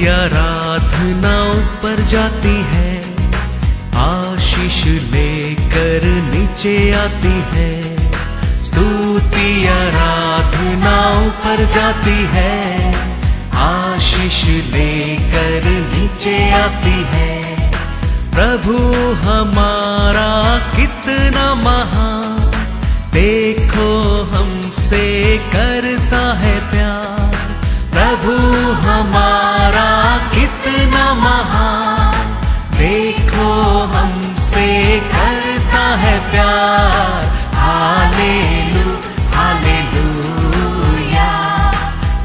आराधना ऊपर जाती है, आशीष लेकर नीचे आती है। स्तुति आराधना ऊपर जाती है, आशीष लेकर नीचे आती है। प्रभु हमारा कितना महान, देखो हमसे करता है प्यार। प्रभु हमारा कितना महान, देखो हमसे करता है प्यार। हालेलू हालेलूया,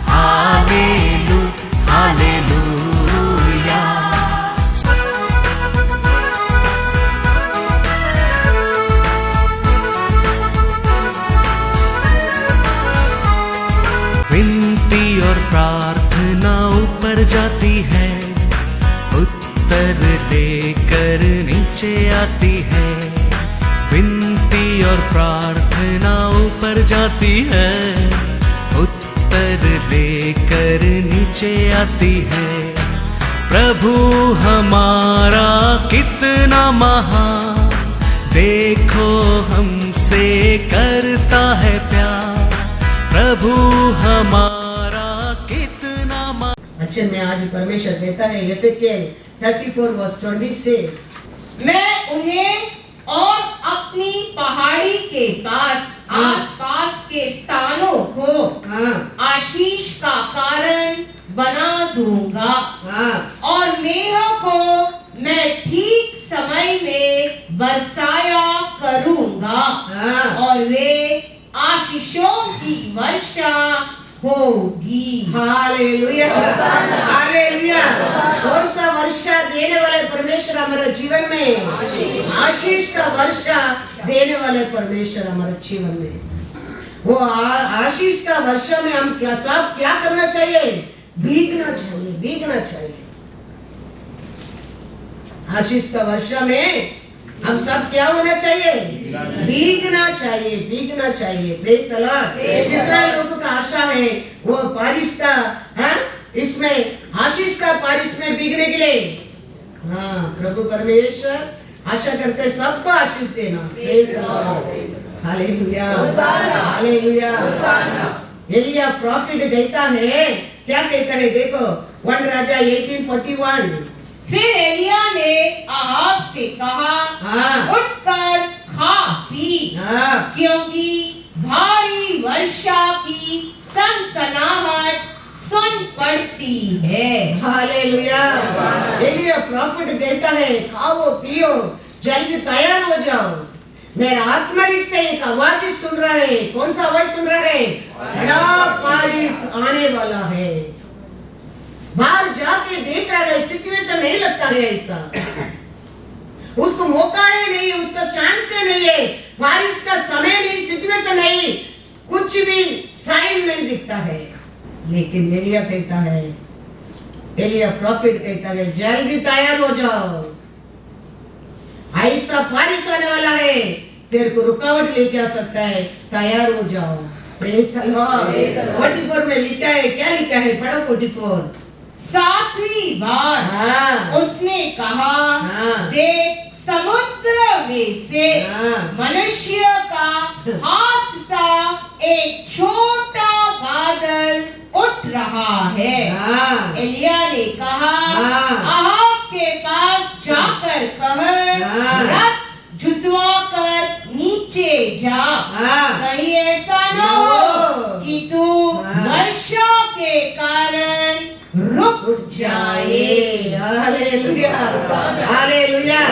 हालेलू हालेलूया। विनती और प्रार्थना ऊपर जाती है, उत्तर लेकर नीचे आती है। विनती और प्रार्थना ऊपर जाती है, उत्तर लेकर नीचे आती है। प्रभु हमारा कितना महान, देखो हमसे करता है प्यार। प्रभु हमारा कितना वचन में आज परमेश्वर देता है यहेजकेल 34:26। मैं उन्हें और अपनी पहाड़ी के पास आसपास के स्थानों को आशीष का कारण बना दूंगा, और मेघ को मैं ठीक समय में बरसाया करूंगा, और वे आशीषों की वर्षा होगी। Hallelujah hallelujah. कौन सा वर्षा देने वाले परमेश्वर हमारे जीवन में? आशीष का वर्षा देने वाले परमेश्वर हमारे जीवन में। वो आशीष का वर्षा में हम क्या करना चाहिए? भीगना चाहिए, भीगना चाहिए। आशीष का वर्षा में हम सब क्या होना चाहिए? भीगना चाहिए, भीगना चाहिए। Praise the Lord. कितना लोगों का आशा है वो बारिश का, इसमें आशीष का बारिश में भीगने के लिए। प्रभु परमेश्वर आशा करते सबको आशीष देना। Praise the Lord. Hallelujah hallelujah. Elijah prophet कहता है, क्या कहता है? देखो 1 राजा 18:41। फिर एलिया ने अहाब से कहा, उठकर खा पी, क्योंकि भारी वर्षा की सनसनाहट सुन पड़ती है। हालेलुया। एलिया प्रॉफिट कहता है, खाओ पियो, जल्दी तैयार हो जाओ। मेरा आत्मरिक से एक आवाज सुन रहा है। कौन सा आवाज सुन रहा है? बड़ा बारिश आने वाला है। बाहर जाके देख रहा है, सिचुएशन नहीं लगता है ऐसा, उसको मौका है नहीं, उसका चांस है नहीं है, बारिश का समय नहीं, सिचुएशन नहीं, कुछ भी साइन नहीं दिखता है। लेकिन एलिया कहता है, एलिया प्रॉफिट कहता है, जल्दी तैयार हो जाओ, ऐसा बारिश आने वाला है, तेरे को रुकावट लेके आ सकता है, तैयार हो जाओ। Praise the Lord. 44 में लिखा है, क्या लिखा है? पढ़ो 44। 7वीं बार उसने कहा, देख समुद्र में से मनुष्य का हाथ सा एक छोटा बादल उठ रहा है। एलिया ने कहा, अहाब के पास जाकर कह, रथ जुतवा कर नीचे जा, कहीं ऐसा न हो कि तू वर्षा के कारण रुक जाए। Hallelujah hallelujah.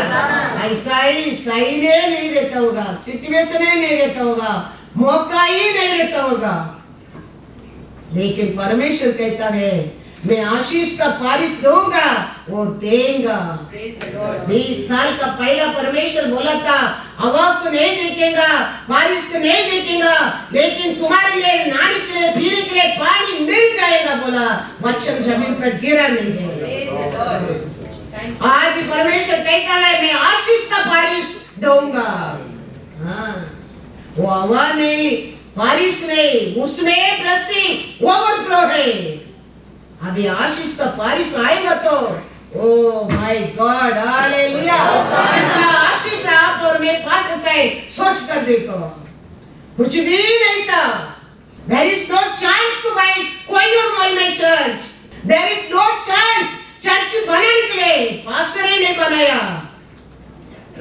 ऐसा ही सही नहीं रहता होगा, सिचुएशन नहीं रहता होगा, मौका ही नहीं रहता होगा, लेकिन परमेश्वर कहता है मैं आशीष का बारिश दूंगा, वो देगा। 20 साल का पहला परमेश्वर बोला था, अवाब को नहीं देखेगा, बारिश को नहीं देखेगा, लेकिन तुम्हारे लिए नानी के लिए पीने के लिए पानी मिल जाएगा बोला। वचन जमीन पर गिरा नहीं है। आज परमेश्वर कहता है मैं आशीष का बारिश दूंगा। वो हवा नहीं, बारिश नहीं, उसमें ब्लेसिंग ओवरफ्लो है। अभी आशीष का बारिश आएगा तो ओ माय गॉड हालेलुया, कितना आशीष आप और मैं पास रहता है, सोच कर देखो, कुछ भी नहीं था। There is no chance to buy Koinur Mall में church, there is no chance church बनाने के लिए, पास्टर ही नहीं बनाया।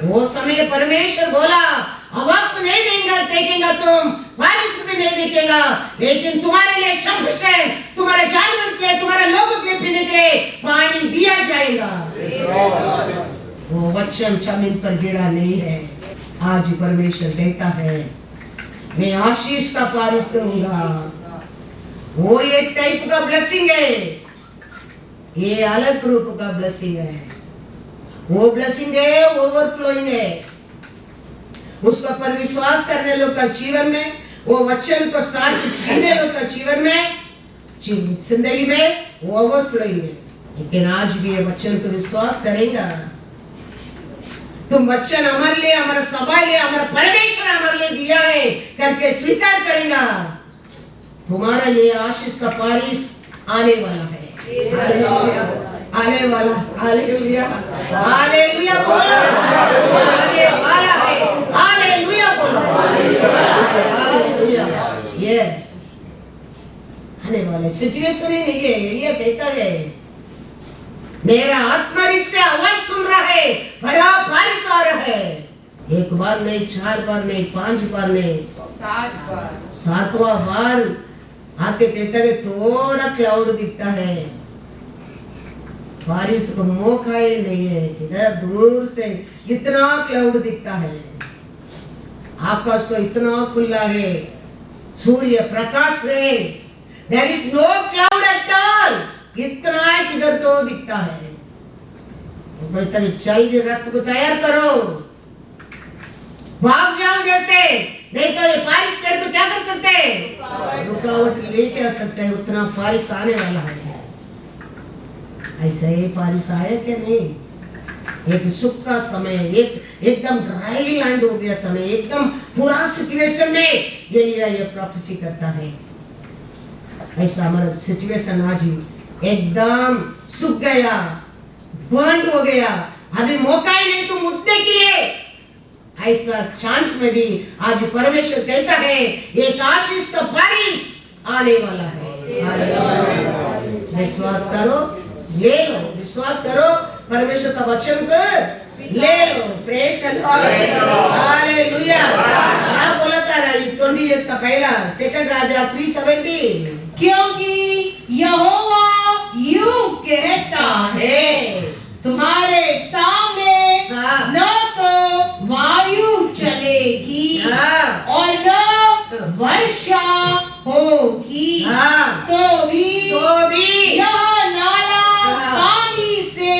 वो समय परमेश्वर बोला अब वक्त नहीं देखेगा तुम, बारिश भी नहीं देखेगा, लेकिन तुम्हारे लिए सफिशिएंट, तुम्हारे जानवर के लिए, तुम्हारे लोगों के लिए पीने के लिए पानी दिया जाएगा। वो वचन जमीन पर गिरा नहीं है, आज परमेश्वर देता है, मैं आशीष का बारिश दूंगा। वो एक टाइप का ब्लेसिंग है, ये अलग रूप का ब्लेसिंग है। वो ब्लेसिंग है ओवरफ्लोइंग है, उसका पर विश्वास करने लोग का जीवन में, वो वचन को साथ जीने लोग का जीवन में, जिंदगी में वो ओवरफ्लोइंग है। लेकिन आज भी ये वचन को विश्वास करेगा, तुम वचन हमारे लिए, हमारा सभा लिए, हमारा परमेश्वर हमारे लिए दिया है करके स्वीकार करेगा, तुम्हारे लिए आशीष का बारिश आने वाला है। आने वाला, हालेलुया हालेलुया बोलो, आने वाला है, हालेलुया बोलो, हालेलुया, यस आने वाला। सिचुएशन ही नहीं है, एलिया कहता है मेरा आत्मा रिक से आवाज सुन रहा है, बड़ा बारिश आ रहा है, एक बार नहीं, 4 बार नहीं, 5 बार नहीं, 7 बार, 7वां बार आके कहता है थोड़ा क्लाउड दिखता है, बारिश को मौका ही नहीं है, किधर दूर से इतना क्लाउड दिखता है, आकाश तो इतना खुला है, सूर्य प्रकाश है, there is no cloud at all, इतना है किधर तो दिखता है। वो कहता है जल्दी रथ को तैयार करो, भाग जाओ जैसे, नहीं तो ये बारिश तेरे को क्या कर सकते हैं, रुकावट लेके आ सकते हैं, उतना बारिश आने वाला है। ऐसा ही बारिश आया क्या नहीं, एक सुख का समय, एक एकदम ड्राई लैंड हो गया समय, एकदम पूरा सिचुएशन में ये प्रोफेसी करता है। ऐसा हमारा सिचुएशन आज ही एकदम सूख गया, बंद हो गया, अभी मौका ही नहीं तुम उठने के लिए। ऐसा चांस में भी आज परमेश्वर कहता है एक आशीष का बारिश आने वाला है। विश्वास करो, ले लो, विश्वास करो, परमेश्वर का वचन को ले लो। Praise the Lord, hallelujah. क्या बोला था 20 इयर्स का पहला, 2 राजा 3:17, क्योंकि यहोवा यूं कहता है तुम्हारे सामने न तो वायु चलेगी और न वर्षा होगी, तो भी यह नाला पानी से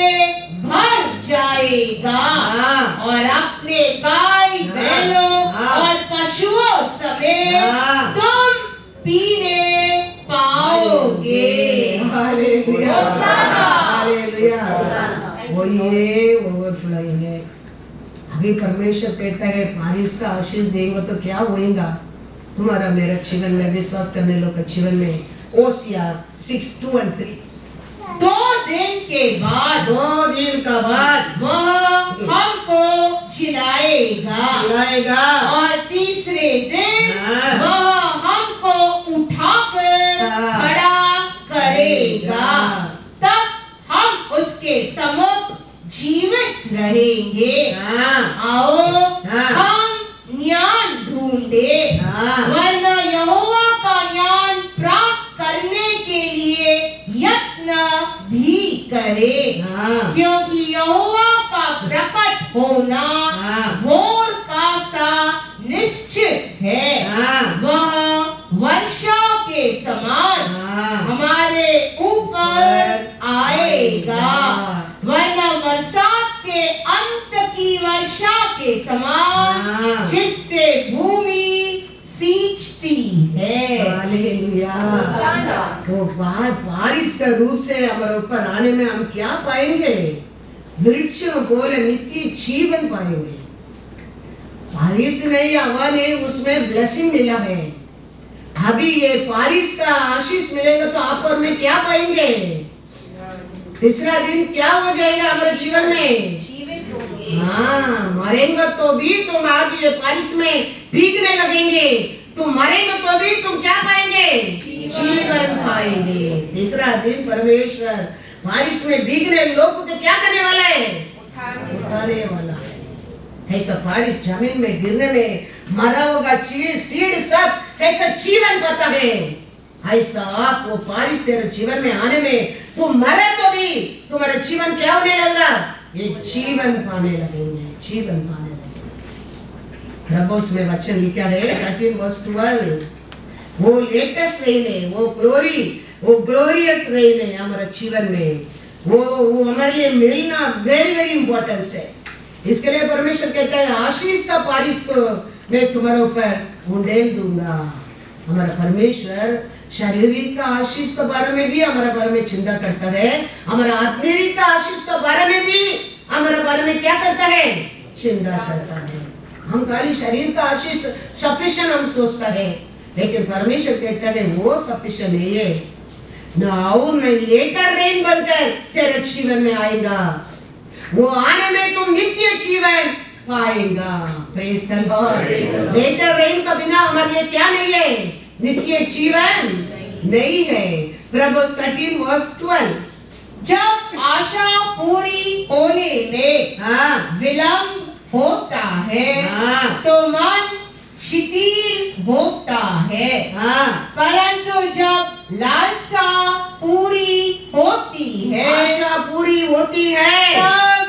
भर जाएगा और अपने गाय बैलों और पशुओं समेत तुम पीने पाओगे। Hallelujah, hallelujah. वो ये ओवरफ्लोइंग है। अभी परमेश्वर कहता है बारिश का आशीष देंगे तो क्या होएगा तुम्हारा मेरा जीवन में, विश्वास करने लोग के जीवन में। ओसिया 6:2-3, 2 दिन के बाद, 2 दिन का बाद वह हमको जिलाएगा और तीसरे दिन वह हमको उठाकर खड़ा करेगा, तब हम उसके सम्मुख जीवित रहेंगे। आओ हम ज्ञान ढूंढे, वरना यहोवा का ज्ञान प्राप्त करने के लिए यत्न भी करे, क्योंकि यहोवा का प्रकट होना भोर का सा निश्चित है। वह वर्षा के समान हमारे ऊपर आएगा, वरना बरसात के अंत की वर्षा के समान जिससे भूमि सींचती है। हालेलुया। वो बारिश का रूप से हमारे ऊपर आने में हम क्या पाएंगे, वृक्ष बोले नित्य जीवन पाएंगे। बारिश नहीं, हवा नहीं, उसमें ब्लेसिंग मिला है। अभी ये बारिश का आशीष मिलेगा तो आप और मैं क्या पाएंगे? तीसरा दिन क्या हो जाएगा हमारे जीवन में? जीवित होंगे। हाँ, मरेंगे तो भी तुम आज ये बारिश में भीगने लगेंगे, तुम मरेंगे तो भी तुम क्या पाएंगे? जीवन पाएंगे। तीसरा दिन परमेश्वर बारिश में भीगने लोगों को क्या करने वाला है? उठाने वाला है। ऐसा बारिश जमीन में गिरने में मरा होगा सीड सब कैसा जीवन पाता है, ऐसा आप वो बारिश तेरे जीवन में आने में तुम मरे तो भी तुम्हारा जीवन क्या होने लगा? ये जीवन पाने लगेंगे, जीवन पाने लगेंगे। प्रभुस में वचन लिखा है 13:12, वो लेटेस्ट रेन है, वो ग्लोरियस रेन है हमारे जीवन में, वो हमारे लिए मिलना वेरी वेरी इंपॉर्टेंट है। इसके लिए परमेश्वर कहता है आशीष का बारिश को मैं तुम्हारे ऊपर उंडेल दूंगा। हमारा परमेश्वर शारीरिक का आशीष के बारे में भी हमारे बारे में चिंता करता है, हमारा आत्मिक का आशीष के बारे में भी हमारे बारे में क्या करता है? चिंता करता है। हम खाली शरीर का आशीष सफिशिएंट हम सोचता है, लेकिन परमेश्वर कहता है वो सफिशिएंट नहीं है। नाउ मैं लेटर रेन बनकर तेरे जीवन में आएगा, वो आने में तुम नित्य जीवन पाएगा। Praise the lord. Latter rain का बिना हमारे लिए क्या नहीं है? नित्य जीवन नहीं है। प्रभुस 13:12, जब आशा पूरी होने में विलंब होता है तो मन शिथिल होता है, परंतु जब लालसा पूरी होती है, आशा पूरी होती है,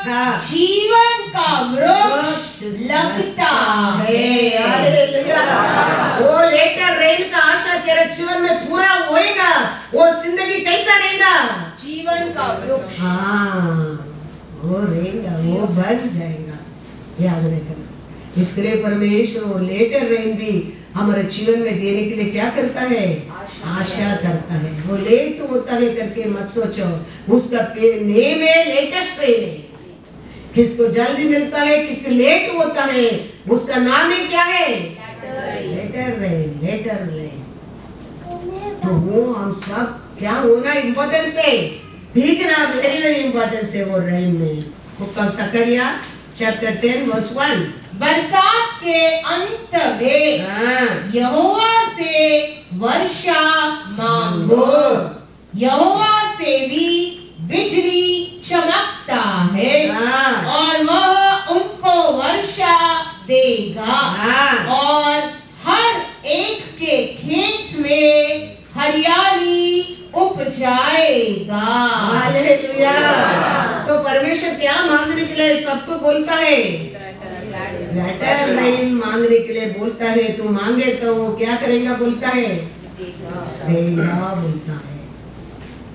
तब जीवन का वृक्ष लगता है। हालेलुया। वो लेटर रेन का आशा तेरे जीवन में पूरा होएगा, वो जिंदगी कैसा रहेगा? जीवन का वृक्ष। हाँ, वो रहेगा, वो बन जाएगा। याद रखना। इसके लिए परमेश्वर वो लेटर रेन भी हमारे जीवन में देने के लिए क्या करता है? आशा करता है। वो लेट होता है करके मत सोचो, उसका नेम है लेटेस्ट रेन है। किसको जल्दी मिलता है, किसको लेट होता है, उसका नाम ही क्या है? Latter rain. Latter rain. तो वो हम सब क्या होना इम्पोर्टेंस है? भीगना वेरी वेरी इम्पोर्टेंस है वो रेन में। हुक्म सकरिया चैप्टर 10:1, बरसात के अंत में यहोवा से वर्षा मांगो, यहोवा से भी बिजली चमकता है और वह उनको वर्षा देगा और हर एक के खेत में हरियाली उपजाएगा। हालेलुया। तो परमेश्वर क्या मांगने के लिए सबको बोलता है? लेटर रेन मांगने के लिए बोलता है। तू मांगे तो वो क्या करेगा बोलता है? देगा बोलता है।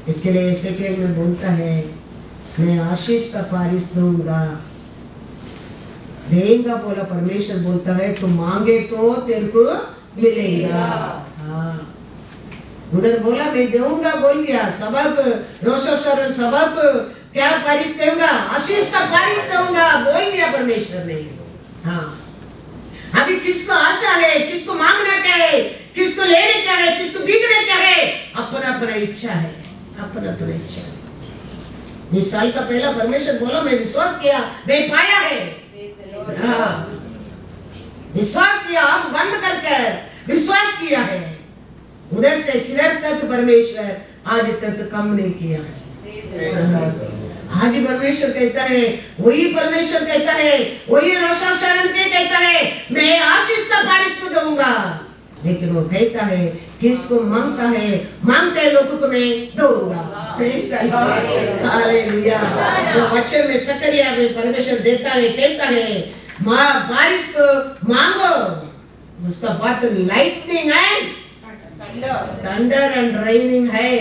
इसके लिए एसेकिएल में बोलता है मैं आशीष का बारिश दूंगा, देगा बोला परमेश्वर बोलता है। तू मांगे तो तेरे को मिलेगा। हाँ, उधर बोला मैं दूंगा बोल दिया, सबक रोशोशरण सबक क्या बारिश दूंगा? आशीष का बारिश दूंगा बोल दिया परमेश्वर ने। हाँ, अभी किसको आशा है, किसको मांगना क्या है, किसको लेने क्या है, किसको भीगने क्या है? अपना अपना इच्छा है, अपना अपना इच्छा है। इस साल का पहला परमेश्वर बोला मैं विश्वास किया, मैं पाया है। हाँ, विश्वास किया, आंख बंद कर विश्वास किया है। उधर से किधर तक परमेश्वर आज तक कम नहीं किया है। आज परमेश्वर कहता है, वही परमेश्वर कहता है, वही रोशोशरण के कहता है मैं आशीष का बारिश को दूंगा। लेकिन वो कहता है किसको मांगता है, मांगते लोगों को मैं दूंगा। Praise the Lord. हालेलुया। तो वचन में सकरिया में परमेश्वर देता है, कहता है मां बारिश को मांगो, उसका बात lightning and thunder and raining है।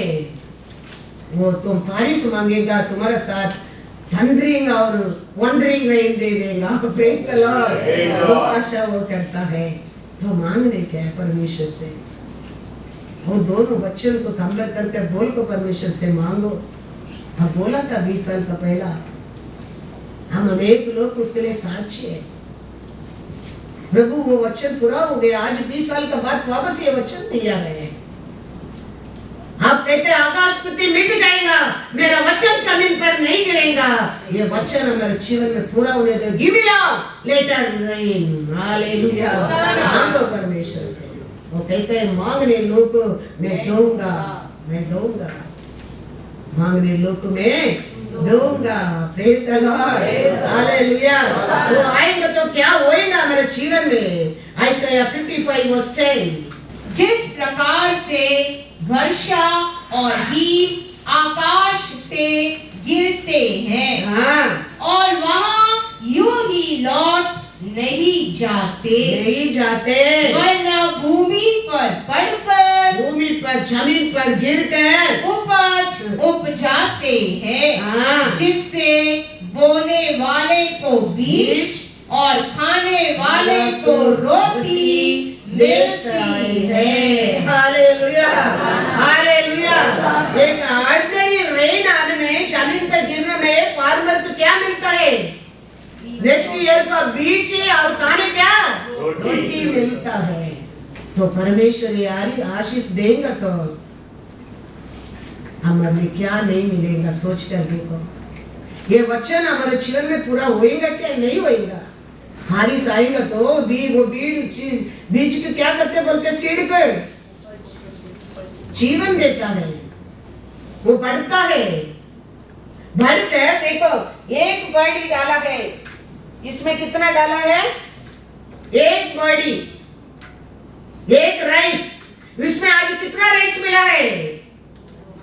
वो तुम बारिश मांगेगा, तुम्हारे साथ थंडरिंग और वंडरिंग रेन दे देगा। Praise the Lord. वो आशा वो करता है। तो मांगने क्या है परमेश्वर से? वो दोनों बच्चों को कंपेयर करके बोल को परमेश्वर से मांगो। अब बोला था 20 साल का पहला, हम अनेक लोग उसके लिए साक्षी है। प्रभु वो वचन पूरा हो गया, आज 20 साल के बाद वापस ये वचन दिया है। आप कहते हैं आकाश पृथ्वी मिट जाएगा, मेरा वचन जमीन पर नहीं गिरेगा। ये वचन हमारे जीवन में पूरा होने दो। Give me Lord, let it rain. Hallelujah. मांगो परमेश्वर से। वो कहते हैं मांगने लोग को मैं दूंगा, मैं दूंगा, मांगने लोग को मैं दूंगा। Praise the Lord. हालेलुया। वो आएंगे तो क्या होएगा हमारे जीवन में? आयशा 55:10। जिस प्रकार से वर्षा और हीम आकाश से गिरते हैं, हाँ, और वहाँ यूं ही लौट नहीं जाते, नहीं जाते, वरना भूमि पर पड़कर, भूमि पर जमीन पर गिरकर उपज उपजाते हैं, हाँ, जिससे बोने वाले को बीज और खाने वाले को रोटी मिलती है। Hallelujah, hallelujah. एक ऑर्डिनरी रेन आदमी जमीन पर गिरने में फार्मर को क्या मिलता है? नेक्स्ट ईयर का बीज और खाने क्या? रोटी मिलता है। तो परमेश्वर यारी आशीष देंगे तो हमें क्या नहीं मिलेगा? सोच कर देखो। ये वचन हमारे जीवन में पूरा होएगा क्या नहीं होएगा? बारिश आएगा तो वो बीज को क्या करते बोलते? सीड कर जीवन देता है, वो बढ़ता है। बढ़कर देखो, एक बॉडी डाला है, इसमें कितना डाला है? एक बॉडी, एक राइस। इसमें आज कितना राइस मिला है?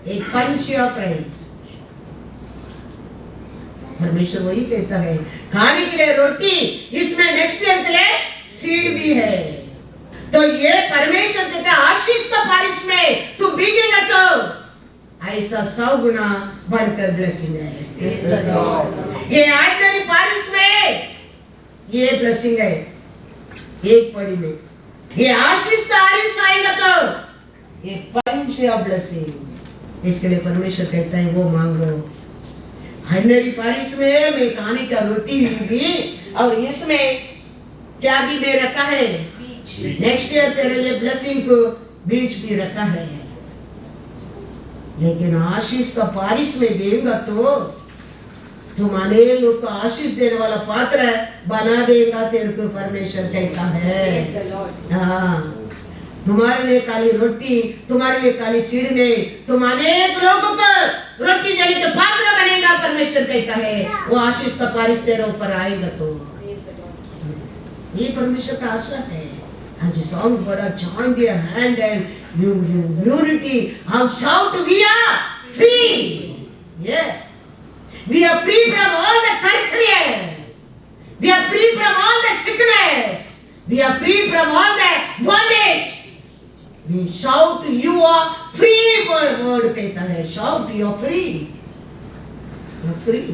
एक पंच ऑफ राइस। परमेश्वर वही कहता है, खाने के लिए रोटी, इसमें नेक्स्ट ईयर के लिए सीड भी है। तो ये परमेश्वर देता है आशीष का बारिश में तुम भीगेगा तो ऐसा 100 गुना बढ़कर ब्लेसिंग है। ये ऑर्डिनरी बारिश में ये ब्लेसिंग है एक पड़ी में। ये आशीष का बारिश आएगा तो ये पंच ऑफ ब्लेसिंग। इसके लिए परमेश्वर कहता है वो मांगो। ऑर्डिनरी बारिश में मैं खाने का रोटी भी, और इसमें क्या भी मैं रखा है? नेक्स्ट ईयर तेरे लिए ब्लेसिंग को बीज भी रखा है। लेकिन आशीष का बारिश में देगा तो तुम अनेक लोग को आशीष देने वाला पात्र बना देगा तेरे को, परमेश्वर कहता है। हाँ, तुम्हारे लिए काली रोटी, तुम्हारे लिए काली सीढ़ी नहीं, तुम अनेक लोगों को रोटी देने के पात्र बनेगा, परमेश्वर कहता है। वो आशीष का बारिश तेरे ऊपर आएगा तो ये परमेश्वर का आशा है। And the song bada join their hand and unity and shout, we are free. Yes, we are free from all the territory. We are free from all the sickness. We are free from all the bondage. We shout, you are free. Word कहता है, shout, you are free. You are free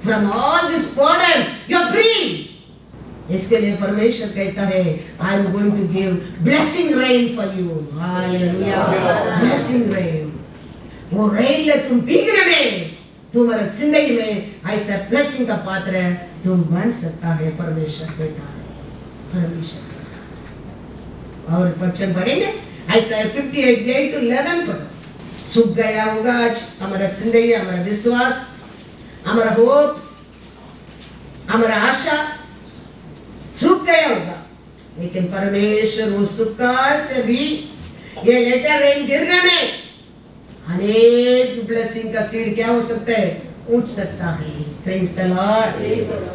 from all this burden. You are free. इसके लिए परमेश्वर कहता है, I am going to give blessing rain for you. Hallelujah. Blessing rain. वो rain ले तुम भीगने में, तुम्हारे जिंदगी में ऐसा blessing का पात्र है तुम बन सकता है, परमेश्वर कहता है। परमेश्वर और वचन पढ़ेंगे ऐसा 58:8-11 पढ़ो। सूख गया होगा आज हमारा जिंदगी, हमारा विश्वास, हमारा होप, हमारा आशा सूख गया होगा, लेकिन परमेश्वर वो सुखार से भी ये लेटर रेन गिरने में अनेक ब्लेसिंग का सीड क्या हो सकता है? उठ सकता है। Praise the Lord.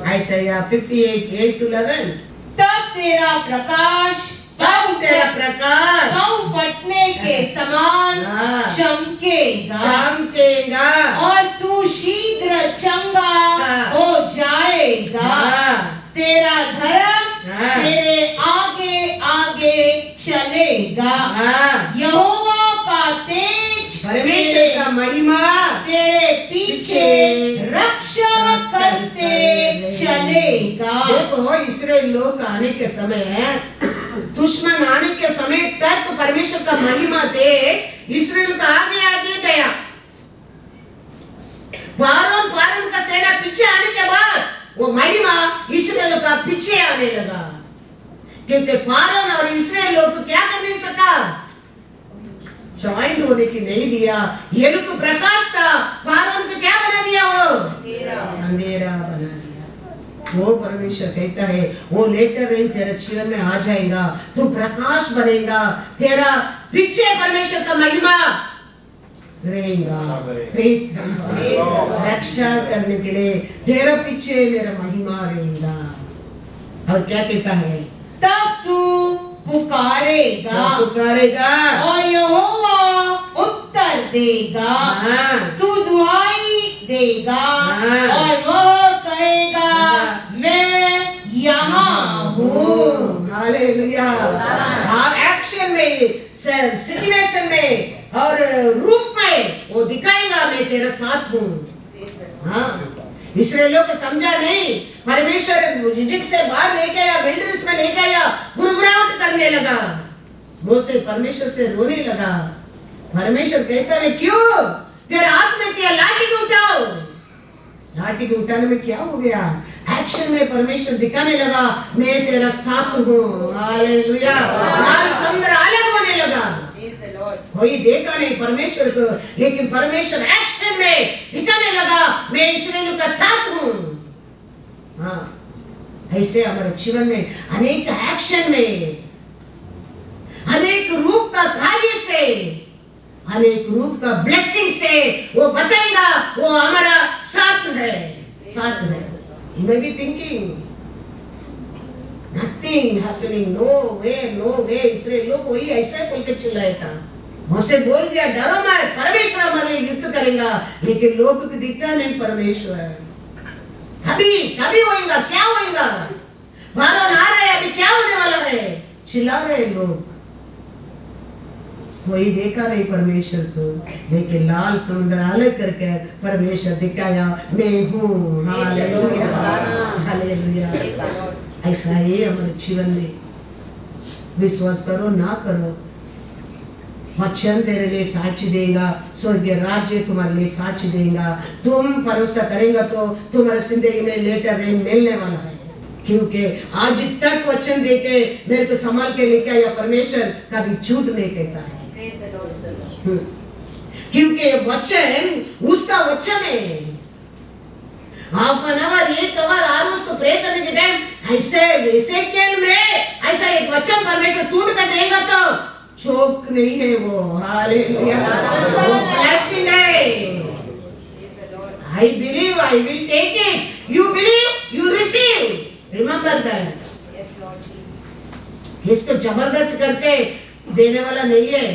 आयशा 58:8-11। तब तेरा प्रकाश पाँव फटने के समान चमकेगा और तू शीघ्र चंगा हो जाएगा। तेरा धर्म तेरे आगे आगे चलेगा। यहोवा का तेज, परमेश्वर का महिमा तेरे पीछे रक्षा करते चलेगा। देखो, इस्राएल लोग आने के समय, दुश्मन आने के समय तक परमेश्वर का महिमा तेज इस्राएल का आगे आगे गया। फारून का सेना पीछे आने के बाद वो महिमा इस्राएल का पीछे आने लगा। क्योंकि फारोन और इस्राएल लोग को क्या कर नहीं सका, ज्वाइंट होने की नहीं दिया। ये लोग को प्रकाश था, फारोन को क्या बना दिया, वो अंधेरा बना दिया। वो परमेश्वर कहता है वो लेटर रेन तेरे जीवन में आ जाएगा, तू प्रकाश बनेगा, तेरा पीछे परमेश्वर का महिमा रहेगा। रक्षा करने के लिए तेरा पीछे मेरा महिमा रहेगा। और क्या कहता है, तब तू पुकारेगा और यहोवा उत्तर देगा। तू दुहाई देगा और वह कहेगा मैं यहाँ हूँ। हालेलुया। एक्शन में, सिचुएशन में और रूप में वो दिखाएगा मैं तेरे साथ हूँ। हाँ, इस्राएलियों को समझा नहीं, परमेश्वर इजिप्ट से बाहर लेके आया, विल्डरनेस में लेके आया, गुरगुराहट करने लगा, मोसे परमेश्वर से रोने लगा। परमेश्वर कहता है क्यों, तेरे हाथ में क्या लाठी को उठाओ। लाठी को उठाने में क्या हो गया, एक्शन में परमेश्वर दिखाने लगा मैं तेरा साथ हूँ। हालेलुया। लाल समुद्र अलग होने लगा, कोई देखा नहीं परमेश्वर को, लेकिन परमेश्वर एक्शन में दिखाने लगा मैं इस्राएल का साथ हूँ। हाँ, ऐसे हमारे जीवन में अनेक एक्शन में, अनेक रूप का कार्य से, अनेक रूप का ब्लेसिंग से वो बताएगा वो हमारा साथ है, साथ है। You may be thinking nothing happening, no way। Israel लोग वही ऐसा बोल के चिल्लाया था, मोसे बोल दिया डरो मत, परमेश्वर हमारे लिए युद्ध करेगा, लेकिन लोग को दिखता नहीं परमेश्वर। कभी होएगा, क्या होएगा, फारोन आ रहा है, अभी क्या होने वाला है, चिल्ला रहे लोग, कोई देखा नहीं परमेश्वर को, लेकिन लाल समुद्र अलग करके परमेश्वर दिखाया मैं हूँ। Hallelujah, hallelujah. ऐसा ही हमारे जीवन में, विश्वास करो ना करो, वचन तेरे लिए साक्षी देगा, स्वर्गीय राज्य तुम्हारे लिए साक्षी देगा। तुम भरोसा करेंगे तो तुम्हारे जिंदगी में लेटर रेन मिलने वाला है, क्योंकि आज तक वचन देके मेरे को संभाल के लेके आया परमेश्वर कभी झूठ नहीं कहता है। क्योंकि वचन उसका वचन है। हाफ एन आवर, 1 आवर और उसको प्रे करने के टाइम ऐसे एसेकिएल में ऐसा एक वचन परमेश्वर ढूंढ कर देगा तो चोक नहीं है वो। हालेलुया, ब्लेसिंग है। I believe, I will take it. You believe, you receive. Remember that. इसको जबरदस्त करके देने वाला नहीं है।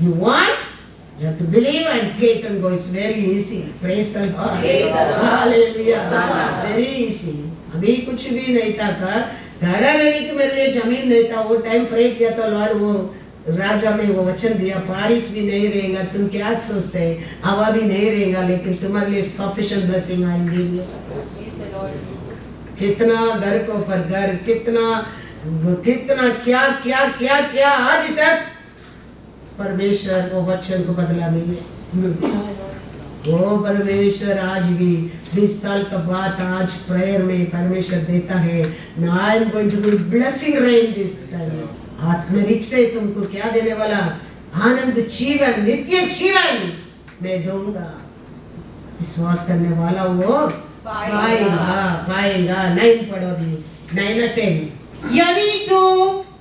You want, you have to believe and take and go. It's very easy. Praise the Lord. Hallelujah. Very easy. अभी कुछ भी नहीं था का गाड़ा लेने की मेरे लिए जमीन नहीं था, वो टाइम प्रे किया तो लॉर्ड वो राजा में वो वचन दिया, बारिश भी नहीं रहेगा, तुम क्या सोचते हैं, हवा भी नहीं रहेगा, लेकिन तुम्हारे लिए sufficient blessing I give you. कितना घर के ऊपर घर, कितना क्या क्या क्या क्या आज तक परमेश्वर वो वचन को बदला नहीं है। वो परमेश्वर आज भी 20 साल का बाद आज प्रेयर में परमेश्वर देता है, I am going to be blessing rain this time. आत्मिक से तुमको क्या देने वाला, आनंद जीवन, नित्य जीवन मैं दूंगा। विश्वास करने वाला वो पाएगा। 9 पढ़ो भी, 9 और 10। यदि तू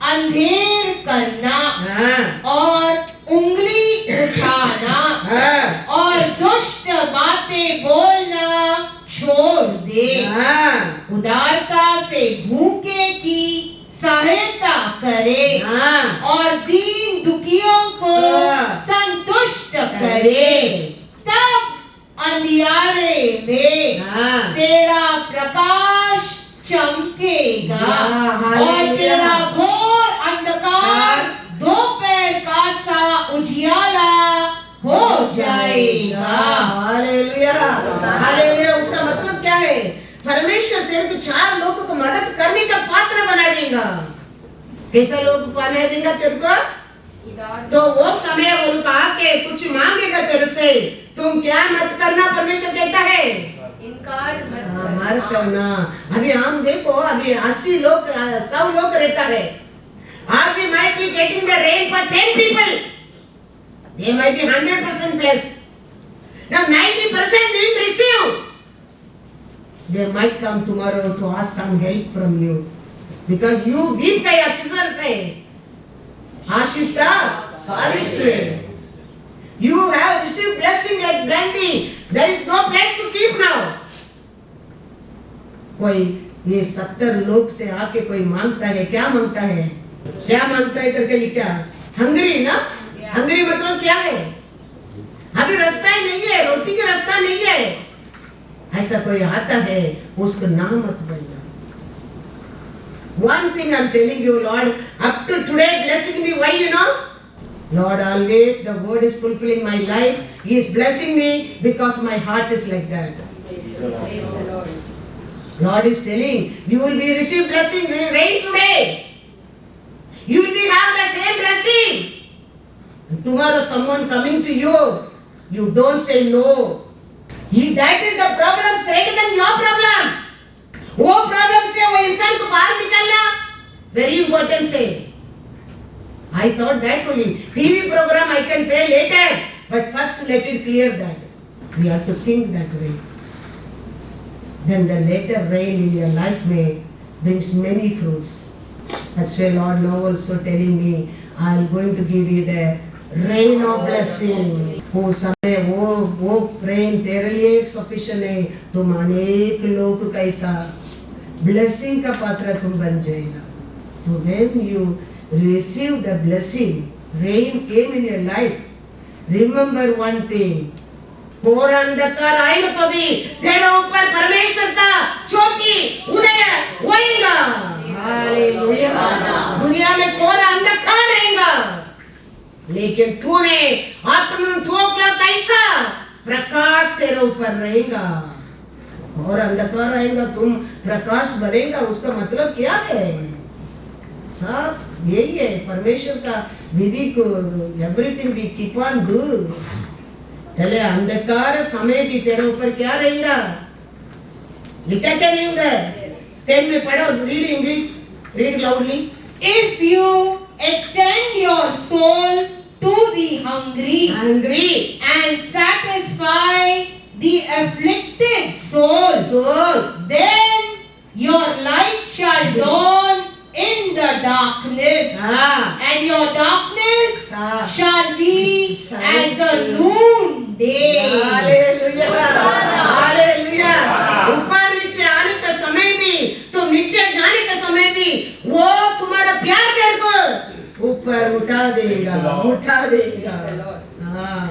अंधेर करना और उंगली उठाना और दुष्ट बातें बोलना छोड़ दे, उदारता से भूखे की सहायता करे और दीन दुखियों को संतुष्ट करे, तब अंधियारे में तेरा प्रकाश चमकेगा और तेरा घोर अंधकार दोपहर का सा उजियाला हो जाएगा। Hallelujah, hallelujah. उसका मतलब क्या है, परमेश्वर तेरे को 4 लोगों को मदद करने का पात्र बना देगा। कैसा लोग बना देगा तेरे को, तो वो समय वो लोग आके कुछ मांगेगा तेरे से, तुम क्या मत करना, परमेश्वर कहता है इनकार मत करना। अभी हम देखो, अभी 80 लोग 100 लोग रहता है। आज you might be getting the rain for 10 people. They might be 100% blessed. Now 90% didn't receive. They might come tomorrow to ask some help from you because you बीत गया किधर से? आशीष का बारिश से। You have received blessing like brandy. There is no place to keep now. कोई ये 70 लोग से आके कोई मांगता है, क्या मांगता है? क्या मांगता है करके लिखा? हंगरी ना? हंगरी मतलब क्या है? अभी रास्ता ही नहीं है, रोटी का रास्ता नहीं है। ऐसा कोई आता है, उसको नाम मत बोलना। One thing I'm telling you, Lord, up to today blessing me. Why, you know? Lord, always the word is fulfilling my life. He is blessing me because my heart is like that. Lord is telling, you will be receive blessing rain today. You will be have the same blessing. And tomorrow someone coming to you, you don't say no. That is the problem greater than your problem. वो problem से वो इंसान को बाहर निकलना very important से। I thought that only TV program I can pay later, but first let it clear that. We have to think that way. Then the later rain in your life may brings many fruits. That's why Lord now also telling me, I am going to give you the rain of blessing. वो समय वो rain तेरे लिए एक sufficient है। तुम अनेक लोग कैसा blessing का पात्र तुम बन जाएगा। तो when you receive the blessing, rain came in your life. Remember one thing. और अंधकार आएगा तो भी तेरे ऊपर परमेश्वर का ज्योति उदय होएगा। हालेलुया। दुनिया में कोरा अंधकार रहेगा, लेकिन तूने अपना ठोकला कैसा प्रकाश तेरे ऊपर रहेगा। और अंधकार आएगा, तुम प्रकाश बनेगा। उसका मतलब क्या है? सब यही है परमेश्वर का विधि को। Everything we keep on do. चले अंधकार समय भी तेरे ऊपर क्या रहेगा? लिखा क्या नहीं उधर? 10 में पढ़ो, read English, read loudly. If you extend your soul to the hungry and satisfy the afflicted soul, then your light shall dawn in the darkness, and your darkness shall be as the noonday. Hallelujah, hallelujah. ऊपर नीचे आने का समय भी, तुम नीचे जाने का समय भी, वो तुम्हारा प्यार तेरे को ऊपर उठा देगा, उठा देगा। हाँ,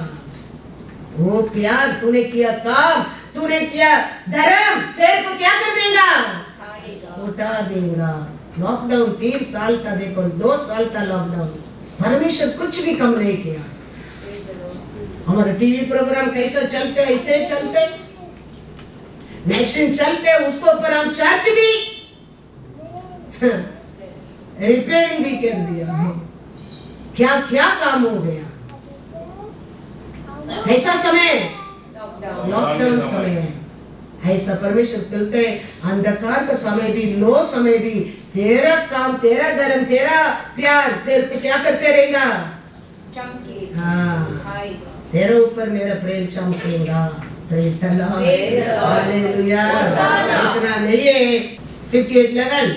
वो प्यार तूने किया काम, तूने किया धर्म, तेरे को क्या कर देगा? उठा देगा। लॉकडाउन 3 साल का देखो, 2 साल का लॉकडाउन, परमेश्वर कुछ भी कम नहीं किया। हमारे टीवी प्रोग्राम कैसा चलते ऐसे चलते, मैगजीन चलते, उसको ऊपर हम चर्च भी रिपेयरिंग भी कर दिया। क्या क्या काम हो गया? ऐसा समय लॉकडाउन समय है। ऐसा परमेश्वर कहते हैं अंधकार का समय भी, लो समय भी, तेरा काम, तेरा धर्म, तेरा प्यार तेरे को क्या करते रहेगा? हाँ, तेरे ऊपर मेरा प्रेम चमकेगा। Praise the Lord, hallelujah. इतना नहीं है। 58:11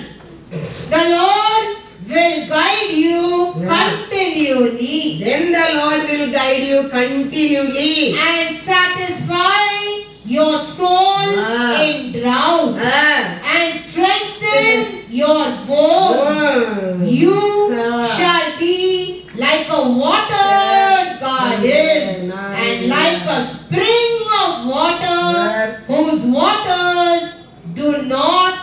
The Lord will guide you continually. Then the Lord will guide you continually And satisfy your soul in drought and strengthen your bones. You shall be like a watered garden and like a spring of water whose waters do not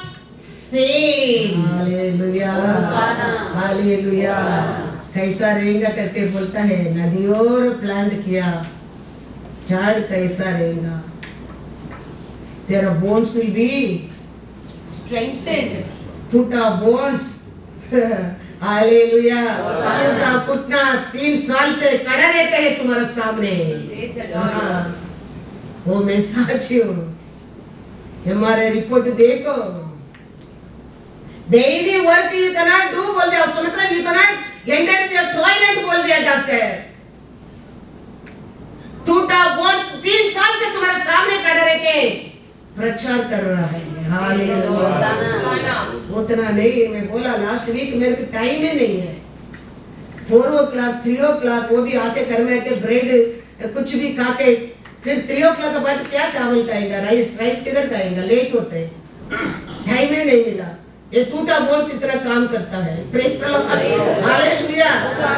fail. Hallelujah, hallelujah. कैसा रहेगा करके बोलता है, नदियों plant किया, झाड़ कैसा रहेगा? तेरा बोन्स विल बी Strengthened. टूटा बोन्स। हालेलुया। टूटा कुटना 3 साल से खड़ा रहते हैं तुम्हारे सामने। हाँ, वो मैं साक्षी हूँ। हमारे रिपोर्ट देखो, daily work you cannot do बोल दिया, उसका मतलब you cannot enter your toilet बोल दिया डॉक्टर। टूटा बोन्स 3 साल से तुम्हारे सामने खड़े रह के प्रचार कर रहा है। हालेलुया। उतना नहीं, मैं बोला लास्ट वीक मेरे को टाइम ही नहीं है। 4 o'clock 3 o'clock वो भी आके घर में आके ब्रेड कुछ भी खा के फिर 3 o'clock के बाद क्या चावल खाएगा, राइस किधर खाएगा, लेट होते हैं, टाइम ही नहीं मिला। ये टूटा बोन्स इतना काम करता है। Praise the Lord, hallelujah.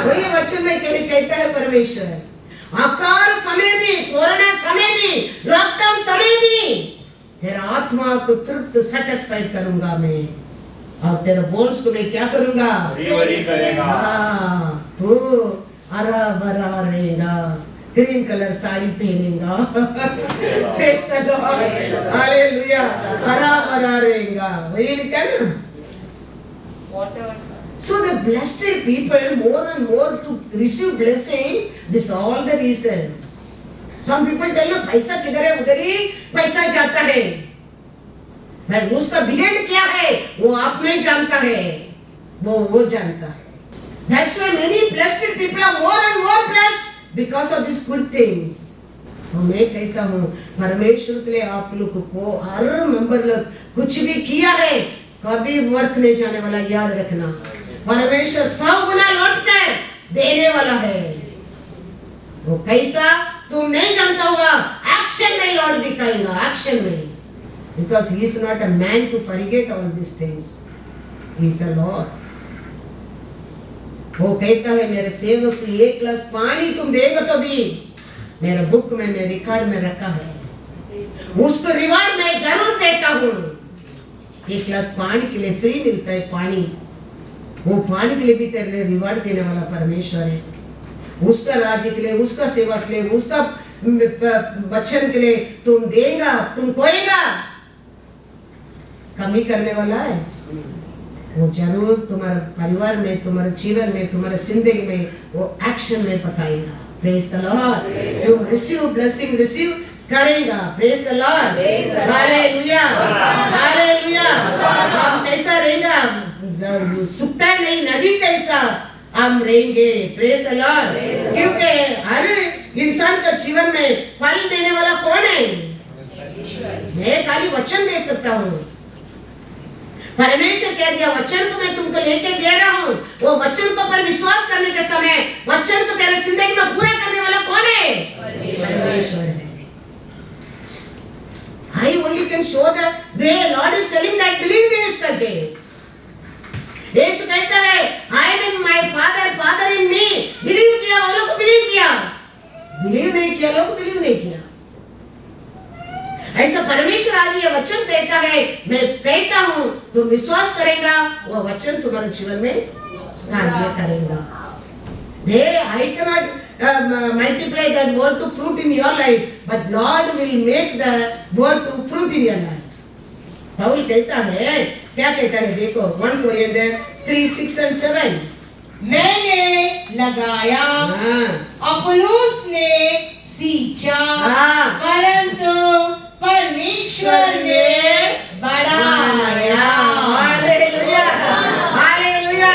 वही वचन में कहता है परमेश्वर, अकाल समय में, कोरोना समय में, लॉकडाउन समय में तेरा आत्मा को तृप्त सैटिस्फाइड करूंगा मैं, और तेरे बोन्स को मैं क्या करूंगा, रिवरी करेगा। तू हरा भरा रहेगा, ग्रीन कलर साड़ी पहनेगा। Praise the Lord, hallelujah. हरा भरा रहेगा, वही लिखा ना। So the blessed people more and more to receive blessing, this all the reason. Some people tell you पैसा किधर है, उधर ही पैसा जाता है, पर उसका बिलियन क्या है वो आप नहीं जानता है, वो जानता है। That's why many blessed people are more and more blessed because of these good things. तो मैं कहता हूँ परमेश्वर के लिए आप लोग को हर मेंबर लोग कुछ भी किया है कभी व्यर्थ नहीं जाने वाला, याद रखना। परमेश्वर 100 गुना लौट कर देने वाला है। वो कैसा तुम नहीं जानता होगा, एक्शन में लौट दिखाएगा, एक्शन में। Because he is not a man to forget all these things. He is a Lord. वो कहता है मेरे सेवक को 1 गिलास पानी तुम देगा तो भी मेरा बुक में, मेरे रिकॉर्ड में रखा है, उसको रिवार्ड मैं जरूर देता हूँ। 1 गिलास पानी के लिए फ्री मिलता है पानी, वो पानी के लिए भी तेरे लिए रिवार्ड देने वाला परमेश्वर है। उसका राज्य के लिए, उसका सेवा के लिए, उसका वचन के लिए तुम देगा, तुम कोएगा, कमी करने वाला है। वो जरूर तुम्हारे परिवार में, तुम्हारे जीवन में, तुम्हारे जिंदगी में वो एक्शन में बताएगा। Praise the Lord. तुम रिसीव ब्लेसिंग रिसीव करेगा। Praise the Lord, hallelujah, hallelujah. हम कैसा रहेगा, सूखता नहीं नदी कैसा हम रहेंगे। Praise the Lord. क्योंकि हर इंसान का जीवन में फल देने वाला कौन है? मैं खाली वचन दे सकता हूँ। परमेश्वर कह दिया वचन को मैं तुमको लेके दे रहा हूँ, वो वचन को पर विश्वास करने के समय वचन को तेरे जिंदगी में पूरा करने वाला कौन है? परमेश्वर है। I only can show the way Lord is telling that believe this करके। यीशु कहता है I am in my Father, Father in me। Believe किया वो लोग को बिलीव किया, बिलीव नहीं किया लोग को बिलीव नहीं किया। ऐसा परमेश्वर आज ये वचन देता है, मैं कहता हूँ तुम विश्वास करेगा, वो वचन तुम्हारे जीवन में कार्य करेगा। I cannot multiply that word to fruit in your life, but Lord will make the word to fruit in your life. पाउल कहता है, क्या कहता है देखो 1 Corinthians 3:6 and 7। मैंने लगाया, अपोलोस ने सींचा, परंतु परमेश्वर ने बढ़ाया। Hallelujah, hallelujah.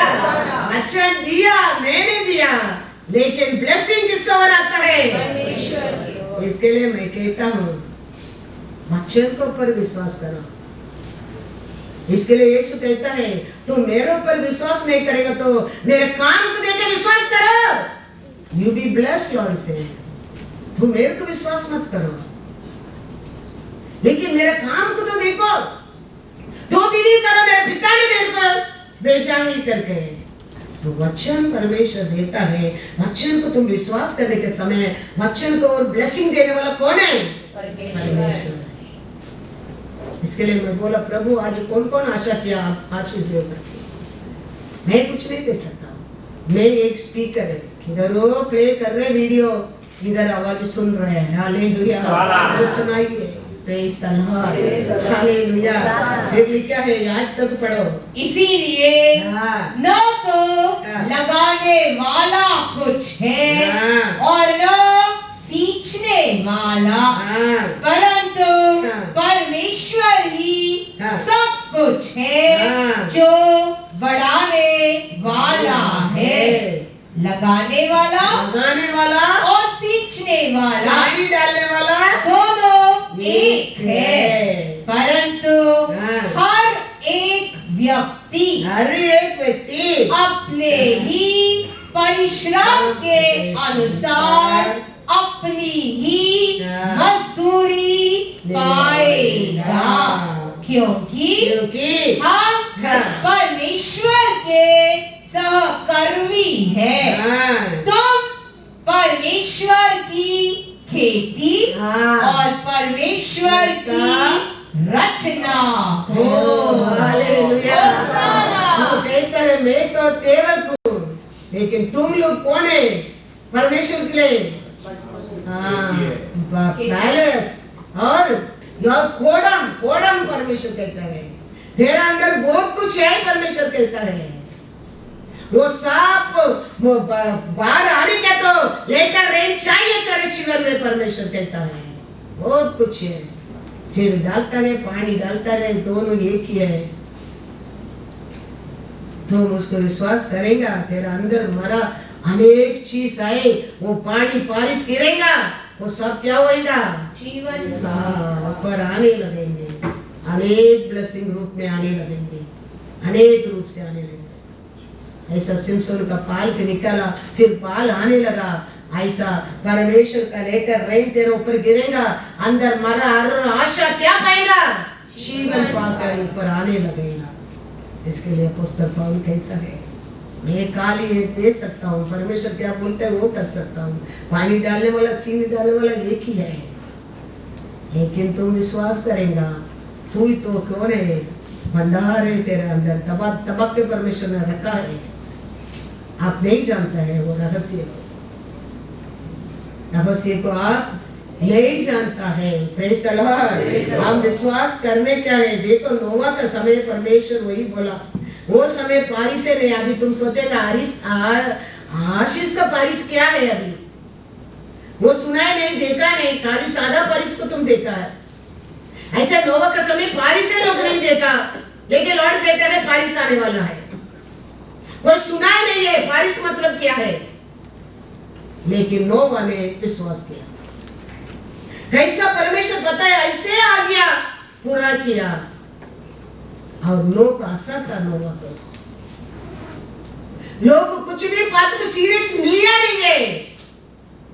वचन दिया, मैंने दिया, लेकिन ब्लेसिंग किसका ओर आता है? परमेश्वर। इसके लिए मैं कहता हूँ वचन को पर विश्वास करो। इसके लिए यीशु कहता है तुम मेरे ऊपर विश्वास नहीं करेगा तो मेरे काम को देकर विश्वास करो। यू बी ब्लेस्ड लॉर्ड से। तुम मेरे को विश्वास मत करो, लेकिन मेरे काम को तो देखो, तो बिलीव करो मेरे पिता ने मेरे को भेजा ही करके। तो वचन परमेश्वर देता है, वचन को तुम विश्वास करने के समय वचन को और ब्लेसिंग देने वाला कौन है? परमेश्वर। इसके लिए मैं बोला प्रभु आज कौन कौन आशा किया आप आशीष देगा। मैं कुछ नहीं दे सकता, मैं एक स्पीकर है, किधर वो प्ले कर रहे वीडियो, इधर आवाज सुन रहे हैं। हालेलुया, उतना ही है। Praise the Lord, hallelujah. फिर लिखा है 8 तक पढ़ो। इसीलिए न तो लगाने वाला कुछ है और न सींचने वाला, परंतु परमेश्वर परमेश्वर ही हाँ। सब कुछ है हाँ। जो बढ़ाने वाला है, लगाने वाला लगाने वाला और सींचने वाला पानी डालने वाला दोनों एक है, परंतु हाँ। हर एक व्यक्ति हर एक व्यक्ति अपने ही परिश्रम के अनुसार अपनी ही हाँ। मजदूरी पाएगा, क्योंकि हम हाँ। परमेश्वर के सहकर्मी हैं। हाँ। तुम परमेश्वर की खेती हाँ। और परमेश्वर की रचना हो। हालेलुया। होसाना। वो कहता है मैं तो सेवक हूँ, लेकिन तुम लोग कौन है परमेश्वर के लिए? पैलेस और कोडम कोडम परमेश्वर कहता है। तेरा अंदर बहुत कुछ है परमेश्वर कहता है। वो सांप बाहर आने का तो लेटर रेन चाहिए तेरे जीवन में परमेश्वर कहता है। बहुत कुछ है, सिर डालता है पानी डालता है, दोनों एक ही है। तुम उसको विश्वास करेगा, तेरा अंदर मरा अनेक चीज आए, वो पानी बारिश गिरेगा, वो सब क्या होएगा? जीवन ऊपर आने लगेंगे, अनेक ब्लेसिंग रूप में आने लगेंगे, अनेक रूप से आने लगेंगे। ऐसा सिमसोन का पाल के निकाला, फिर पाल आने लगा। ऐसा परमेश्वर का लेटर रेन तेरे ऊपर गिरेगा, अंदर मरा हर आशा क्या पाएगा? जीवन पाकर ऊपर आने लगेगा। इसके लिए अपोस्तल पौल कहता है मैं काली दे सकता हूँ, परमेश्वर क्या बोलते हैं वो कर सकता हूँ। पानी डालने वाला सीनी डालने वाला एक ही है, लेकिन तुम विश्वास करेगा। तू ही तो कौन है? भंडार है तेरे अंदर, तबक के परमेश्वर ने रखा है। आप नहीं जानता है वो रहस्य को आप नहीं जानता है। Praise the Lord. हम विश्वास करने क्या है? देखो नोवा का समय परमेश्वर वही बोला, वो समय बारिश है नहीं। अभी तुम सोचेगा आशीष का बारिश क्या है? अभी वो सुना है नहीं, देखा नहीं, खाली सादा बारिश को तुम देखा है। ऐसे नोवा का समय बारिश है लोग नहीं देखा, लेकिन लॉर्ड कहता है बारिश आने वाला है। कोई सुना ही नहीं है बारिश मतलब क्या है, लेकिन नोवा ने विश्वास किया। कैसा परमेश्वर बताया, ऐसे आ गया, पूरा किया। और लोग आशा था नोवा को, लोग कुछ भी बात को सीरियस लिया नहीं है।